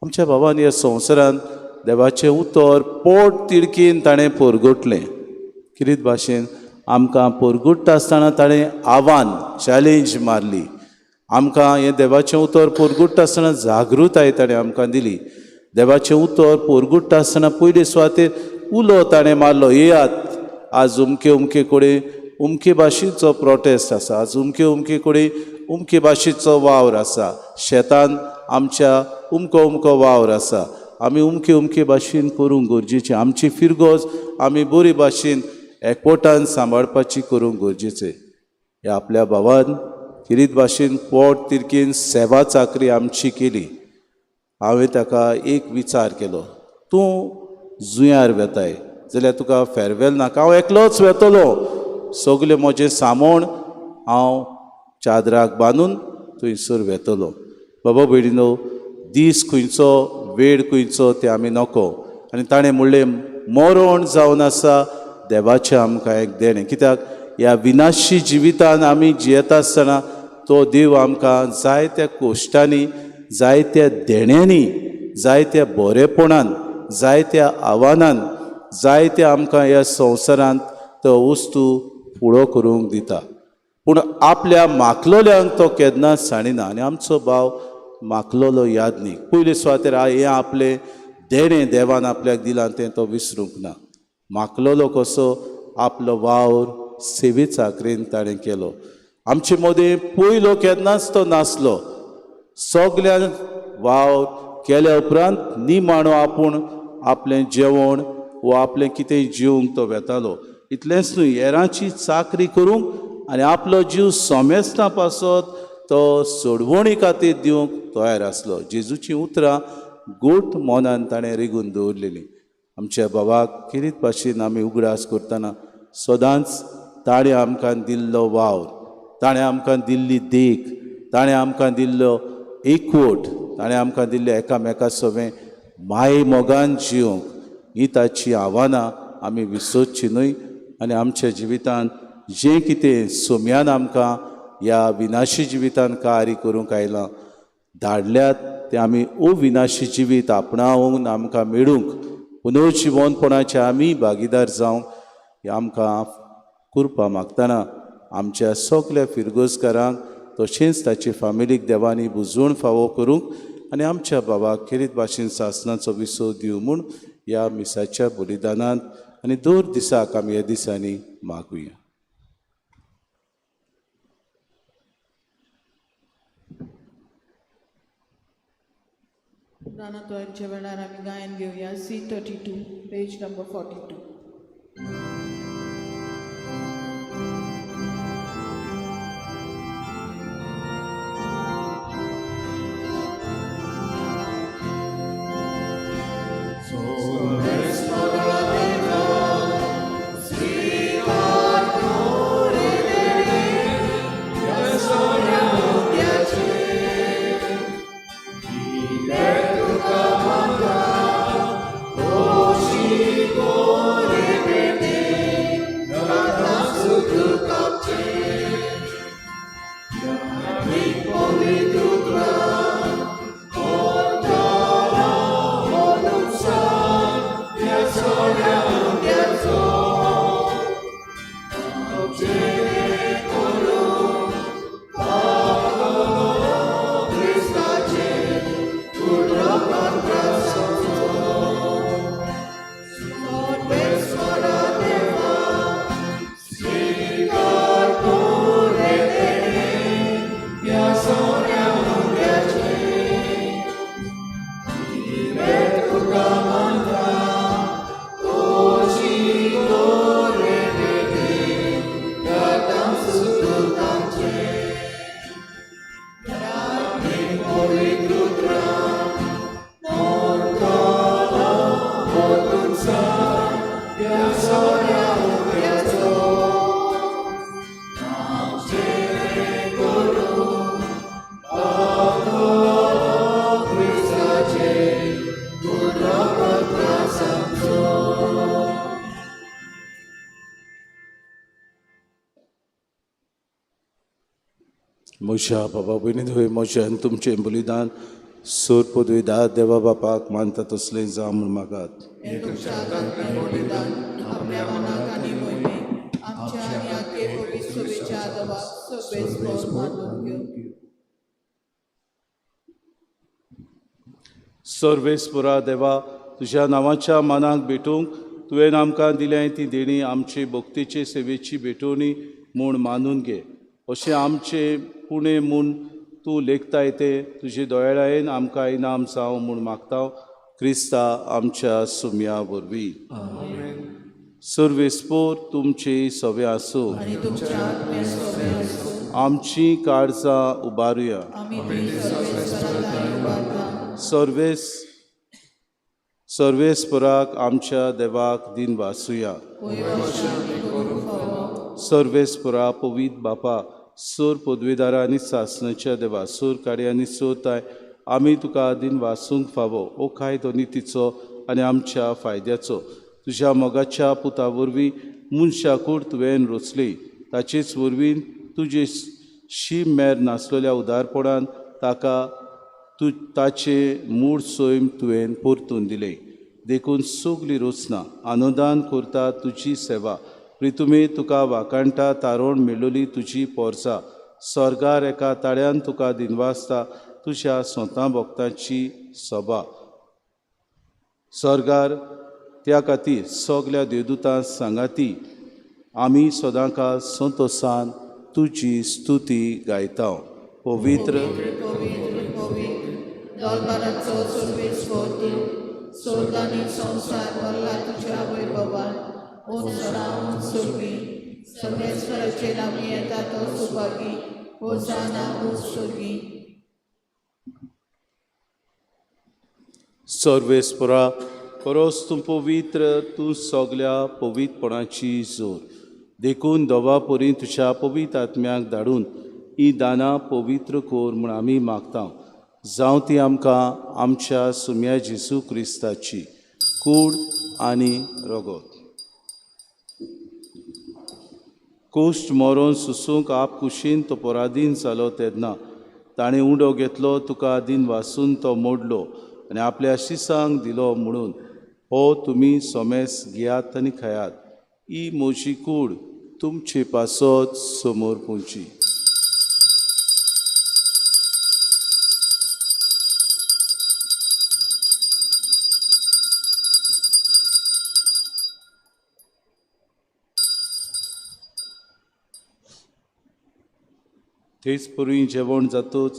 आमच्या बाबान ह्या संवसारांत देवाचें उतर पोट तिडकीन ताणें पोरगोटलें. कितें भाशेन आमकां पोरगोट्टा आसतना ताणें आव्हान चॅलेंज मारली. आमकां हें देवाचें उतर पोरगोट्टा आसतना जागृताय ताणें आमकां दिली. देवाचें उतर पोरगोट्टा आसतना पयले सुवातेर उलो ताणें मारलो, येयात आज उमके कोडे उमके भाशेचो प्रोटेस्ट आसा, आज उमके कोडे उमके भाशेचो वावर आसा, शेतान आमच्या उमको वावर आसा. आमी उमके भाशेन करूंक गरजेचें. आमची फिरगोज आमी बरे भाशेन एकवटान सांबाळपाची करूंक गरजेचें. हे आपल्या भावान किरीत भाशेन पोट तिरकेन सेवा चाकरी आमची केली. हांवें ताका एक विचार केलो, तूं जुंयार वेताय जाल्यार तुका फेरवेल नाका, हांव एकलोच वेतलो. सगलें म्हजें सामोण हांव चादराक बांदून थंयसर वेतलो. बाबा भयणीनो, दीस खंयचो वेळ खंयचो तें आमी नको. आनी ताणें म्हणलें मरण जावन आसा देवाचें आमकां एक देणें. कित्याक ह्या विनाशी जिवितान आमी जियेता आसतना तो देव आमकां जायत्या कोश्टांनी, जायत्या देण्यांनी, जायत्या बरेपणान, जायत्या आव्हानान, जायत्या आमकां ह्या संवसारांत तो वस्तू फुडो करूंक दिता. पूण आपल्या मागलोल्यांक तो केन्नाच साणिना. आनी आमचो भाव मागलोलो यादनीक पयले सुवातेर हें आपलें देणें देवान आपल्याक दिलां तें तो विसरूंक ना. मागलोलो कसो आपलो वावर सेवे चाकरेन ताणें केलो. आमचे मदें पयलो केन्नाच तो नासलो. सगल्यान वावर केल्या उपरांत निमाणो आपूण आपलें जेवण वा आपलें कितेंय जेवंक तो वेतालो. इतलेंच न्हय, हेरांची चाकरी करूंक आनी आपलो जीव सोमेस्तां पासत तो सोडवणी खातीर दिवंक तयार आसलो. जेजूची उतरां गोठ मोनान ताणें रिगून दवरलेलीं. आमच्या भावाक किरीत भाशेन आमी उगडास करतना सदांच ताणें आमकां दिल्लो वावर, ताणें आमकां दिल्ली देख, ताणें आमकां दिल्लो एकवट, ताणें आमकां दिल्लें एकामेका सोबें माये मोगान जिवंक, ही ताची आव्हानां आमी विसरची न्हय. आनी आमच्या जिवितांत जें कितें सोम्यान आमकां ह्या विनाशी जिवितांत कार्य करूंक आयलां, धाडल्यात तें आमी अविनाशी जिवीत आपणावून आमकां मेळूंक, पुनर्जिवनपणाचे आमी भागीदार जावंक हें आमकां करपा मागतना आमच्या सगल्या फिरगोजकारांक तशेंच ताचे फामिलीक देवानी बुजवण फावो करूंक आनी आमच्या भावाक खेरीत भाशेन सासणाचो विसो दिवं म्हूण ह्या मिसाच्या बलिदानांत आनी दर दिसाक आमी ह्या दिसांनी मागुया. रानातोयच्या वेळार आमी गायन घेवया C32 पेज नंबर 42. म्हज्या बाबा भयणी धुय म्हजें तुमचें बलिदान सोर पदवीदार देवा बापाक मानता तसलें जावं म्हूण मागात. हे तुमच्या हातांतलें बलिदान आपल्या मनाक आनी मोहिमेक आमच्या आनी आखे पवित्र सभेच्या आदवाक सगळेच मानून घेवं. सर्वेस्परा देवा, तुज्या नांवाच्या मानाक भेटूंक तुवें आमकां दिलें ती देणी आमचे भक्तीचे सेवेची भेटोवणी म्हूण मानून घे. अशें आमचे पुणे म्हूण तूं लेखताय ते तुजे दोळ्यायेन आमकां इनाम जावं म्हूण मागता क्रिस्ता आमच्या सुम्या वरवीं. सर्वेस्पोर तुमची सवे आसूं. आमची काळजां उबारुया. सर्वेस्पराक आमच्या देवाक दिन वासुया. सर्वेस्परा पवित्र बापा, सोर पदवीदारा आनी सासणाच्या देवा, सोर काडी आनी सोताय आमी तुका दिन वासूंक फावो. ओ कायदो नितीचो आनी आमच्या फायद्याचो तुज्या मोगाच्या पुता वरवीं मनशाकूड तुवें रचली. ताचेच वरवीं तुजे शीम मेर नासलेल्या उदारपणान ताका ताचे मूळ सोयम तुवें परतून दिले. देखून सगळीं रचना आनंदान करता तुजी सेवा. प्रितुमे तुका वाकाणटा तारोण मेळ्ळोली तुजी पोरसां. स्वर्गार एका ताळ्यान तुका दिनवासता तुज्या स्वता भक्तांची सभा. स्वर्गार त्या खातीर सगल्या देवदूतां सांगाती आमी सदांकाळ संतोशान तुजी स्तुती गायता. पवित्र दरबाराचो सर्वेस्वर तूं, स्वर्ग आनी संवसार भरला तुज्या वैभवान. ओसाना सुरवी सर्वेस्वराचे नामी येता तो सुभागी. ओसाना सुरवी. सर्वेस्परा परस तूं पवित्र, तूं सगल्या पवित्रपणाची जोर. देखून दोवा परी तुज्या पवित्र आत्म्याक धाडून ही दानां पवित्र कोर म्हूण आमी मागता. जावं ती आमकां आमच्या सुम्या जेजू क्रिस्ताची कूड आनी रगत. कोश्ट मरोन सुसूंक आप कुशीन तो पराधीन जालो तेन्ना ताणें उंडो घेतलो, तुका दिन वासून तो मोडलो आनी आपल्या शिसांक दिलो म्हणून हो तुमी सोमेस घेयात आनी खायात. ही म्हजी कूड तुमचे पासत समोर पोंची. तेच परी जेवण जातूच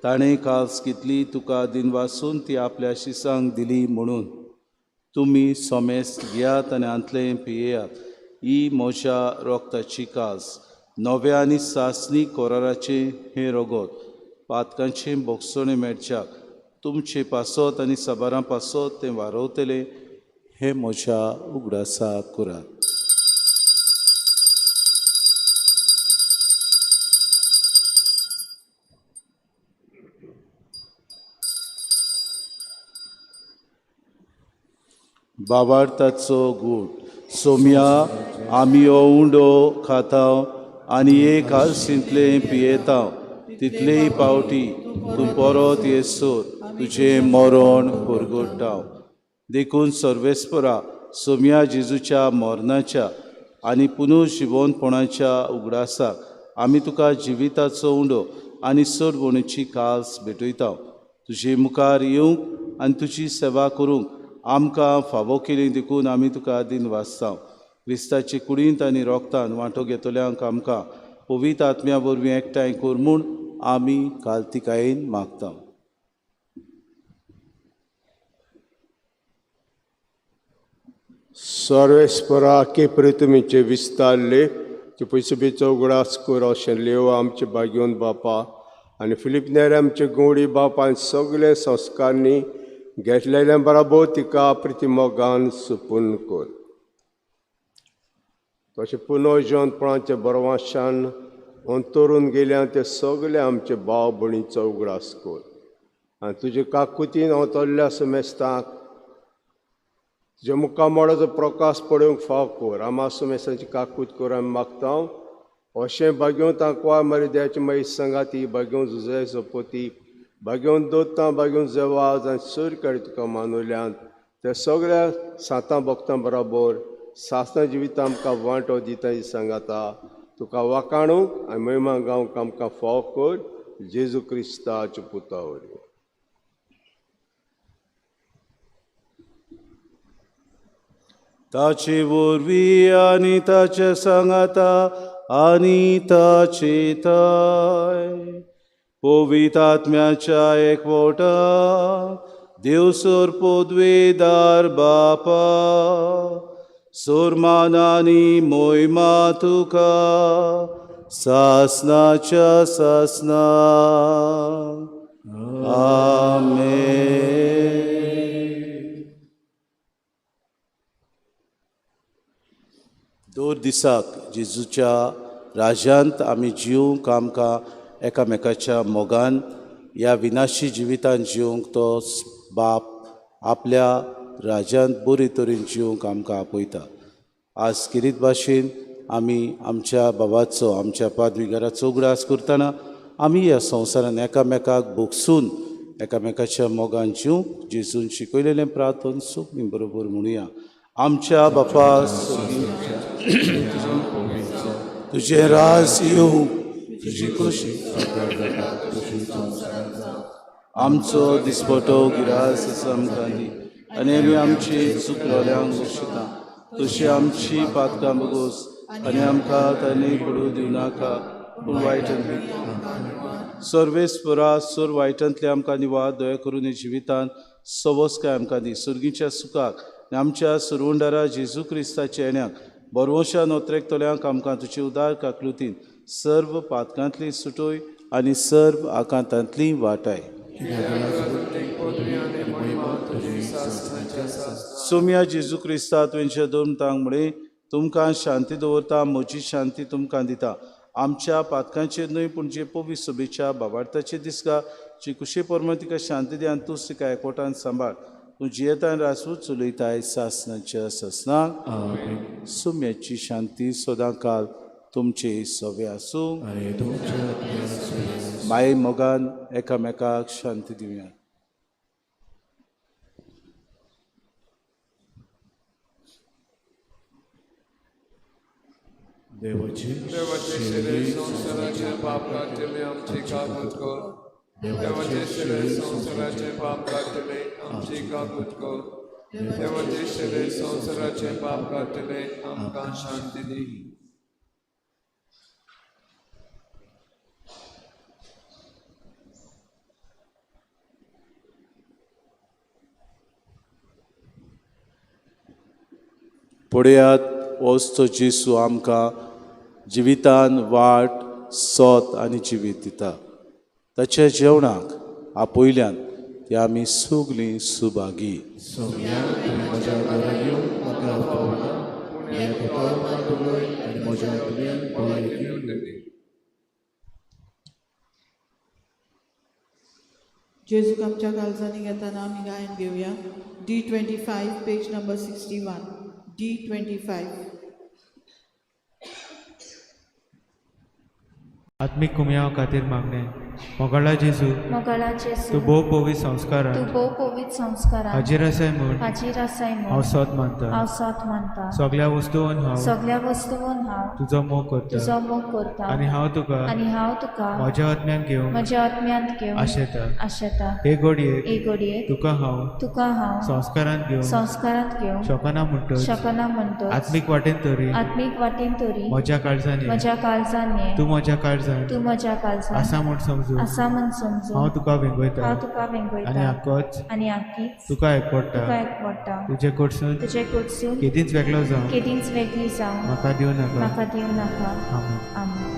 ताणें कास घेतली, तुका दिन वासून ती आपल्या शिसांक दिली म्हणून तुमी सोमेस घेयात आनी आंतलें पियेयात. ही म्हज्या रोगताची कास. नव्या आनी सासणी कोराराचें हें रगत पातकांचें बोगसणें मेळच्याक तुमचे पासत आनी साबारां पासत तें वारवतलें हें म्हज्या उगडासा करात. बाबार्थाचो गूट. सोम्या आमी हो उंडो खाता आनी एक हालसींतलें पियेता. तितलेय पावटी तूं परत येसोर तुजें मरण परगट्टा. देखून सर्वेस्परा सोम्या जेजूच्या मरणाच्या आनी पुनर्जिवनपणाच्या उगडासाक आमी तुका जिविताचो उंडो आनी सडवणेची कास भेटयता. तुजे मुखार येवंक आनी तुजी सेवा करूंक आमकां फावो केली. देखून आमी तुका दिन वाचता. क्रिस्ताचे कुडींत आनी रोगतान वांटो घेतल्यांक आमकां पवित्र आत्म्या वरवीं एकठांय कर म्हूण आमी काल्तिकायेन मागता. सर्वेस्परा केपरे तुमीचे विस्तारले ते पयसुबेचो उगडास कर अशें लेव आमचे भाग्यवन बापा आनी फिलिपनेर आमचे गवडी बापा आनी सगळे संस्कारनी घेतलेल्या बराबर तिका प्रतिमोगान सुपून कर. तशें पुनर्जीवनपणाचे बरवाशान अंतरून गेल्या ते सगळे आमचे भाव भयणीचो उगडास कर. आनी तुजे काकुतीन हांव तल्ल्या सुमेस्ताक तुज्या मुखामळाचो प्रकाश पडोवंक फाव कर. आमा सुमेस्ताची काकूत कर आमी मागता. अशें भाग्यवंत तांकवा मरे देवाची मागीर सांगाती भाग्यवंत झुजाय सोपोती बागेवन दोत्तां बागेवन जेवाज आनी सूर काडी तुका मानुल्यान त्या सगळ्या सातां भक्तां बरोबर सासना जिवितां आमकां वांटो दिता सांगाता तुका वाकाणूक आनी महिमा गावंक आमकां फाव कर जेजू क्रिस्ताच्या पुता वरवीं. ताचे वरवीं आनी ताचे सांगाता आनी ताचे ताय पवित्र आत्म्याच्या एकवटा देव सोर पोदवेदार बापा सोरमान आनी मोहिमा तुका सासनाच्या सासना आमेन. दोर दिसाक जेजूच्या राज्यांत आमी जिवंक आमकां एकामेकाच्या मोगान ह्या विनाशी जिवितांत जिवंक तो बाप आपल्या राज्यांत बरे तरेन जिवंक आमकां आपयता. आज किरीत भाशेन आमी आमच्या बाबाचो आमच्या पादविगाराचो उगडास करतना आमी ह्या संवसारान एकामेकाक भोगसून एकामेकाच्या मोगान जिवंक जेजून शिकयलेलें प्रार्थन सुमी बरोबर म्हणुया. आमच्या बापा तुझे राज येवं तुजी खोशी आमचो दिसपटो गिरास आमकां दी आनी आमी आमची चुकलोल्यांक बक्षिता तशी आमची पातकां बगोस आनी आमकां तांणी पडू दिवं नाका पूण वायटांतली सर्वेस्परा सोर वायटांतले आमकां निवाद दया करून हे जिवितांत सवस काय आमकां दी सुर्गीच्या सुखाक आनी आमच्या सुरवंडारा जेजू क्रिस्ताच्या येण्याक बरवंशा नोत्रेकतल्यांक आमकां तुजे उदार काकलुतीन सर्व पातकांतली सुटोय आनी सर्व आकांतांतली वाटाय. सोम्या जेजू क्रिस्ता तुवेंच्या दोन तांग म्हळें तुमकां शांती दवरता म्हजी शांती तुमकां दिता. आमच्या पातकांचेर न्हय पूण जे पवित्र सभेच्या बाबार्थाचे दिसका जी कुशे परमळ तिका शांती दी आनी तूं तिका एकवटान सांबाळ. तूं जियेताय रासूं चलयताय सासनाच्या सासनाक. सोम्याची शांती सदां काल तुमचे सवे आसूं. माये मोगान एकामेकाक शांती दिवया. देवाचे संसाराचे पाप काढले आमची काकूत कर. देवाचे संसाराचे पाप काढले आमची काकूत कर. देवाचे संसाराचे पाप काढले आमकां शांती दी. पळयात वचतो जेसू आमकां जिवितान वाट सोत आनी जिवीत दिता. ताच्या जेवणाक आपयल्यान ती आमी सगलीं सुभागी. जेजूक आमच्या काळजांनी घेताना आमी गायन घेवया. D25 page number 61. D25. आत्मिक कुमया खातीर मागणे. मोगाळा जेजू तूं भोव पवित्र संस्कारान हाजीर आसाय म्हूण हांव सोत मानता. सगळ्या वस्तूंत हांव तुजो मोग करता आनी हांव तुका म्हज्या आत्म्यान घेवन आशेता. हे घडयेक तुका हांव संस्कारांत घेवन शकना म्हणटच आत्मीक वाटेन तरी म्हज्या काळजांनी तूं म्हज्या काळजांत आसा म्हूण समजू हांव तुका वेंगयता आनी आख्खीच तुका एकवडटा. तुजे कडसून केदींच वेगळो जावं म्हाका दिवं नाका. आमेन.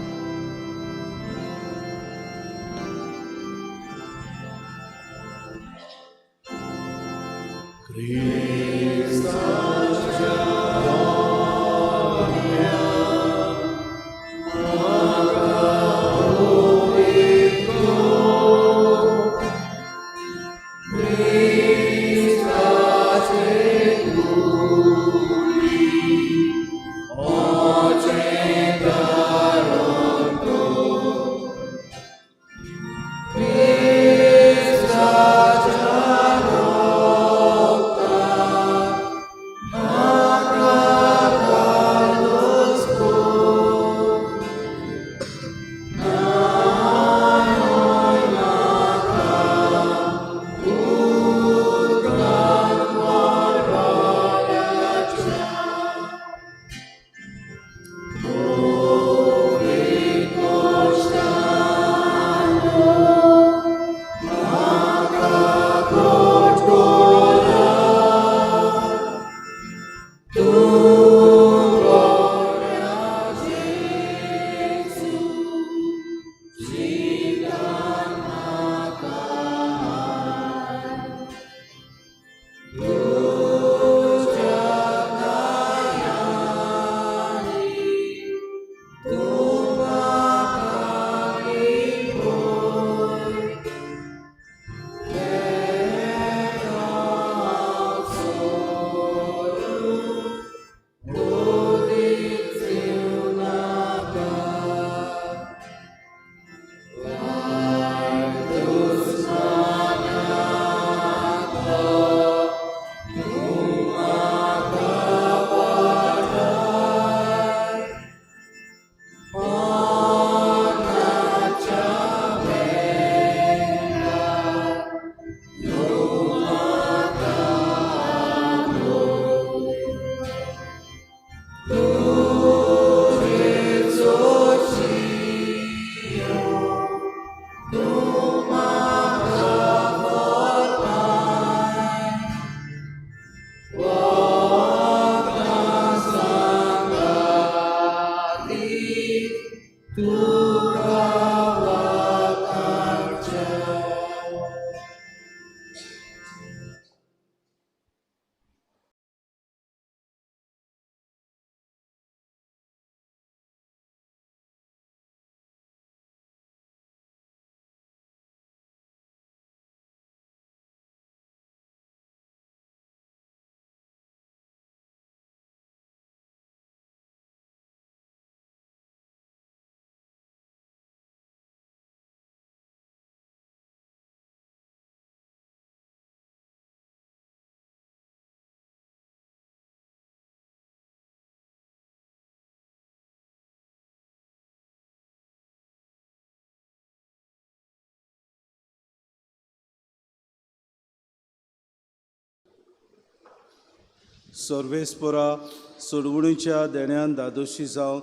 सर्वेस्परा सोडवणीच्या देण्यान दादोशी जावन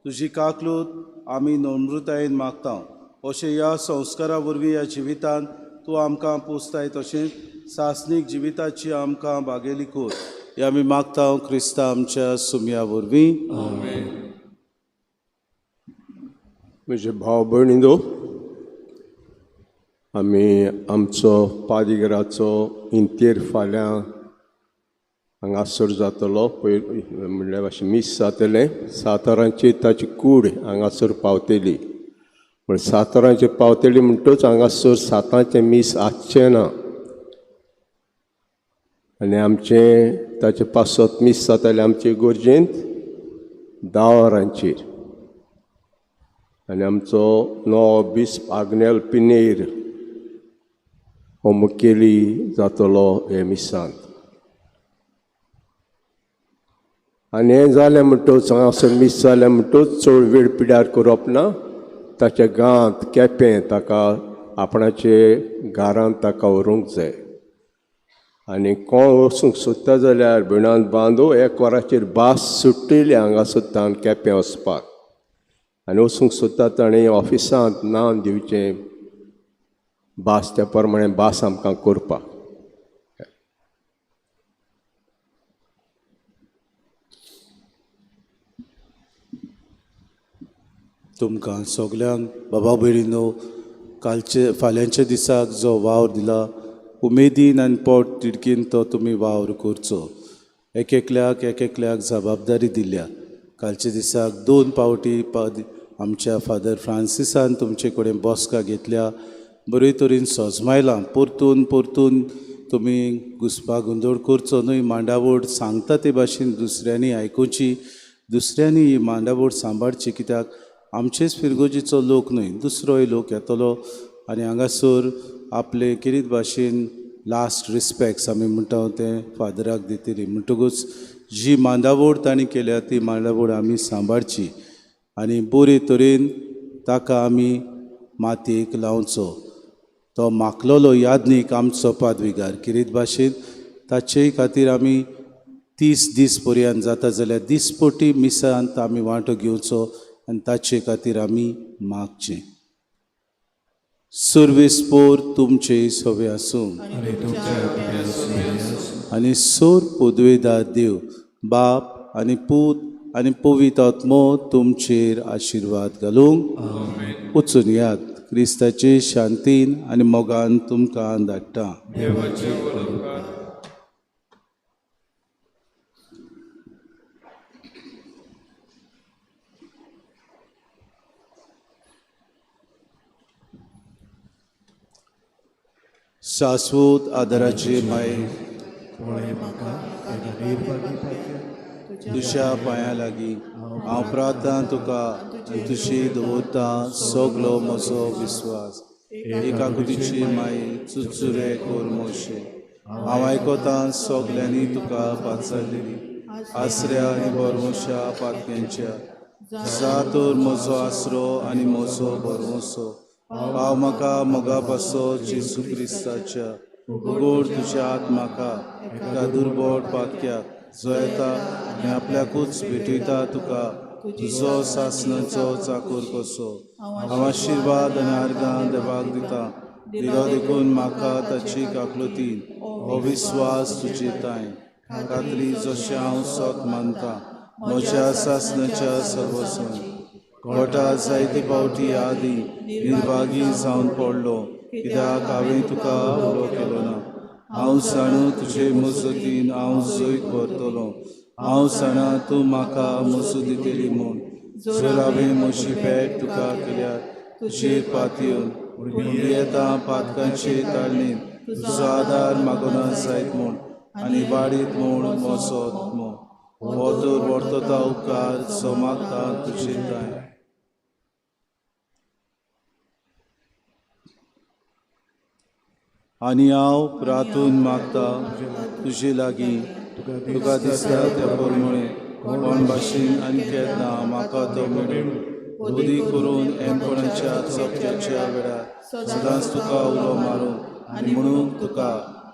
तुजी काकलूत आमी नम्रतायेन मागता. अशें ह्या संस्कारा वरवीं ह्या जिवितांत तूं आमकां पोसताय तशेंच सासनीक जिविताची आमकां बागेली कोर. हें आमी मागता क्रिस्ता आमच्या सुमया वरवीं. म्हजे भाव भयणींनो, आमी आमचो पादिगराचो इंतेर फाल्यां हांगासर जातलो. म्हणल्यार अशें मीस जातलें. 7 वरांचेर ताची कूड हांगासर पावतली. पूण 7 वरांचेर पावतली म्हणटच हांगासर 7चे मीस आसचें ना. आनी आमचें ताचे पासत मीस जातालें आमचे इगोर्जेंत 10 वरांचेर. आनी आमचो नवो बिस्प आग्नेल पिनेर हो मुखेली जातलो हे मिसांत. आनी हें जालें म्हणटच हांगासर मीस जालें म्हणटच चड वेळ पिड्यार करप ना. ताच्या गांवांत केपें ताका आपणाचे घरांत ताका व्हरूंक जाय. आनी कोण वचूंक सोदता जाल्यार भिणांत बांदू 1 वराचेर बास सुट्टिली हांगासर केपें वचपाक. आनी वचूंक सोदता ताणें ऑफिसांत नांव दिवचें बास त्या प्रमाणें बास आमकां करपाक. तुमकां सगल्यांक बाबा भयणीनो, फाल्यांच्या दिसाक जो वावर दिला उमेदीन आनी पोट तिडकीन तो तुमी वावर करचो. एकल्याक जबाबदारी दिल्या. कालच्या दिसाक 2 पावटी आमच्या फादर फ्रांसिसान तुमचे कडेन बसका घेतल्या. बरे तरेन सोजमायलां. परतून तुमी घुसपा गुंदोळ करचो न्हय. मांडावळ सांगता ते भाशेन दुसऱ्यांनी आयकुची, दुसऱ्यांनी ही मांडावळ सांबाळची. कित्याक आमचेच फिरगोजीचो लोक न्हय, दुसरोय लोक येतलो. आनी हांगासर आपले किरीत भाशेन लास्ट रिस्पेक्ट्स आमी म्हणटा तें फादराक दितली. म्हणटकूच जी मांडावळ तांणी केल्या ती मांडावळ आमी सांबाळची आनी बरे तरेन ताका आमी मातयेक लावचो. तो माखलोलो यादनीक आमचो पादविगार किरीत भाशेन ताचे खातीर आमी 30 दीस पर्यंत जाता जाल्यार दिसपटी मिसांत आमी वांटो घेवचो आनी ताचे खातीर आमी मागचें. सर्वेस्पोर तुमचे सवे आसूं आनी सोर पदवेदार देव बाप आनी पूत आनी पवित्र आत्मो तुमचेर आशिर्वाद घालूंक वचून यात. क्रिस्ताचे शांतीन आनी मोगान तुमकां धाडटा. शाश्वत आदाराचे माये, तुज्या पांया लागीं हांव प्रार्थना तुका आनी तुजी दवरता सगलो म्हजो विस्वास. एकाकुतीची माये चुचुरे कोर मोशे, हांव आयकोता सगल्यांनी तुका पांचरलेली. आसऱ्या आनी बरवोशा पातक्यांच्या जातोर म्हजो आसरो आनी म्हजो बरवोसो. पाव म्हाका मोगा पासो जेजू क्रिस्ताच्या गोड तुज्या आत्माका एका दुर्बळ पातक्याक जो येता आनी आपल्याकूच भेटयता तुका तुजो सासणाचो चाकर कसो. हांव आशिर्वाद आनी आर्गां देवाक दिता. दिलो देखून म्हाका ताची काकलुतीन हो विस्वास तुजे ताय खात्री जशें हांव सोत मानता म्हज्या सासणाच्या सर्वस्वान कोर्टात जायते फावटी आदी निर्भागी जावन पडलो, कित्याक हांवें तुका उलो केलो ना. हांव जाणू तुजे मजतीन हांव जैत व्हरतलो. हांव जाणा तूं म्हाका मजत दितली म्हूण. जर हांवें म्हजी भेट तुका केल्यार तुजेर पातयेवन उडी येता पातकांचे ताळणेन तुजो आदार मागोना जायत म्हूण आनी वाडीत म्हूण वचत म्हूण. हो तर वर्तता उपकार जो मागता तुजे दाय. आनी हांव प्रार्थून मागता तुजे लागीं तुका दिसता त्या प्रमाणे कोण भाशेन आनी केन्ना म्हाका तो मेळून उदी करून एमपणाच्या चपक्याच्या वेळार सदांच तुका उलो मारूं आनी म्हणून तुका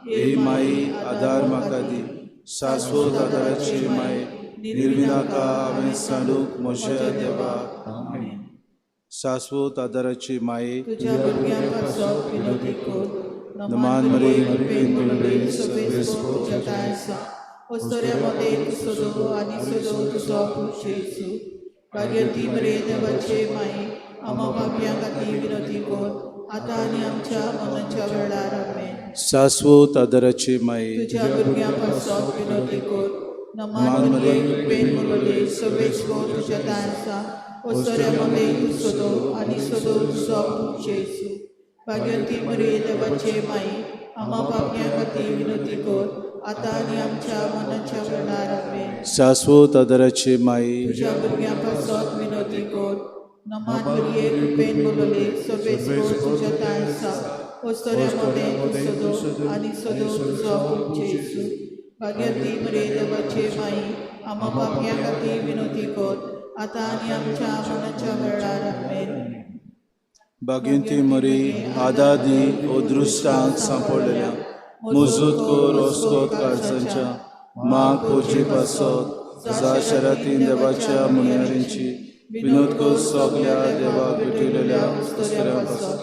हे माई आदार म्हाका दी. शाश्वत आदाराची माय निर्विनाका हांवें सांडूंक म्हज्या देवाक. आमेन. शाश्वत आदाराची माये तुझ्या भुरग्यांक पासप विनोदी कर. नमान मरे कृपेन तुझे सगळे तुझ्या दाय आसा. ओस्तऱ्यामध्ये तू सोदो आनी सोदो तुजो पुरुष येसू. भाग्यवती मरे देवाचे माये आम्हा पापयां खातीर विनोदी कर. आतां आनी आमच्या मरणाच्या वेळार. आमेन. शाश्वत आदाराची माये तुझ्या भुरग्यांक पासप विनोदी कर. नमान मरे कृपेन मुरले सगळे तुझ्या दाय आसा. ओस्तऱ्यामध्ये तू सोदो आनी सोदो तुजो पुरुष येसू. भाग्यवती मरे देवाचे माये आम्हा पापयां खातीर विनोदी कर. आतां आनी आमच्या मरणाच्या वेळार. आमेन. शाश्वत आदाराची माये तुझ्या भुरग्यां पासप विनोदी कर. नमान मरिये कृपेन मुरले सगळे तुझ्या दाय आसा. ओस्तऱ्यामध्ये तू सोदो आनी सोदो तुजो पुरुष येसू. भाग्यवती मरे देवाचे माये आम्हा पापयां खातीर विनोदी कर. आतां आनी आमच्या मरणाच्या वेळार. आमेन. भाग्यवती मरी आदादी ओदृश्टांक सांपडलेल्या मजूत कोर ओस्कोत काळजांच्या माग पोची पासत जा शरातीन देवाच्या मुन्यारींची विनोद कोर सगल्या देवाक भेटिल्ल्या ओस्तऱ्यां पासत.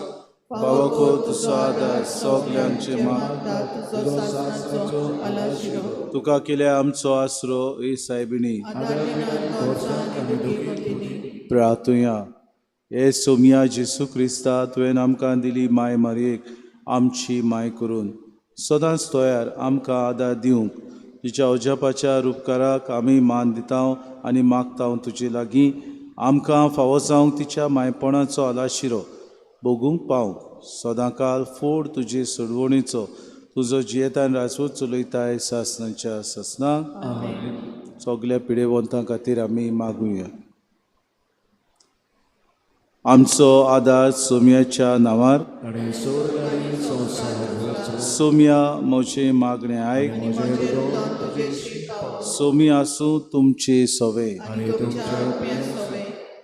पावको तुजो आदार सगल्यांचे माग. तुका केल्या आमचो आसरो ए सायबिणी. प्रार्थुया. हे सोमिया जेसू क्रिस्ता तुवें आमकां दिली माय मारयेक आमची माय करून सदांच तोयार आमकां आदार दिवंक. तिच्या अजापाच्या उपकाराक आमी मान दितांव आनी मागतांव तुजे लागीं आमकां फावो जावंक तिच्या मायपणाचो आलाशिरो भोगूंक पावंक. सदांकाल फोड तुजे सोडवणीचो तुजो जियेतान राजवट चलयताय सासणाच्या सासणाक. सगल्या पिडेवंतां खातीर आमी मागुया. आमचो आदार सोम्याच्या नांवार. सोम्या म्हजे मागणें आयक. सोमी आसूं तुमचे सवे.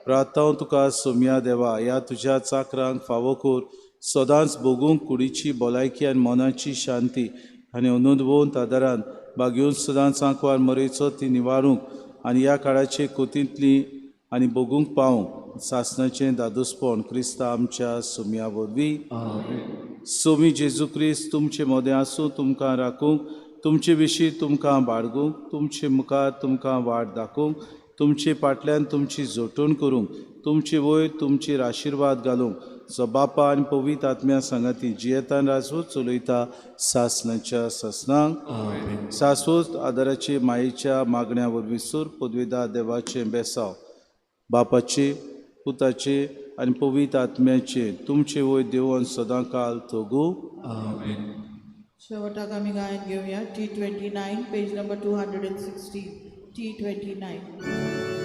प्रार्थना तुका सोम्या देवा ह्या तुज्या चाकरांक फावो कर. सदांच भोगूंक कुडीची भलायकी आनी मनाची शांती आनी अनुदवंत आदारान भाग्यून सदांच आंकवार मरेचो ती निवारूंक आनी ह्या काळाचे कोतींतली आनी भोगूंक पावंक सासणाचें दादोसपण क्रिस्ता आमच्या सोम्या वरवीं. सोमी जेजू क्रिस्त तुमचे मोदें आसूं तुमकां राखूंक, तुमचे विशीं तुमकां बाळगूंक, तुमचे मुखार तुमकां वाट दाखोवंक, तुमचे फाटल्यान तुमची जोटोण करूंक, तुमचे वयर तुमचेर आशिर्वाद घालूंक. जो बापा आनी पवित्र आत्म्या सांगाती जियेतान राजवट चलयता सासणाच्या सासणांक. शाश्वत आदाराचे मायेच्या मागण्या वरवीं पदवेदार देवाचें बेसांव बापाचे पुताचे आनी पवित्र आत्म्याचे तुमचे वयर देवून सदां काल तोगू. शेवटाक आमी गायन घेवया. T29 page number 260. T29.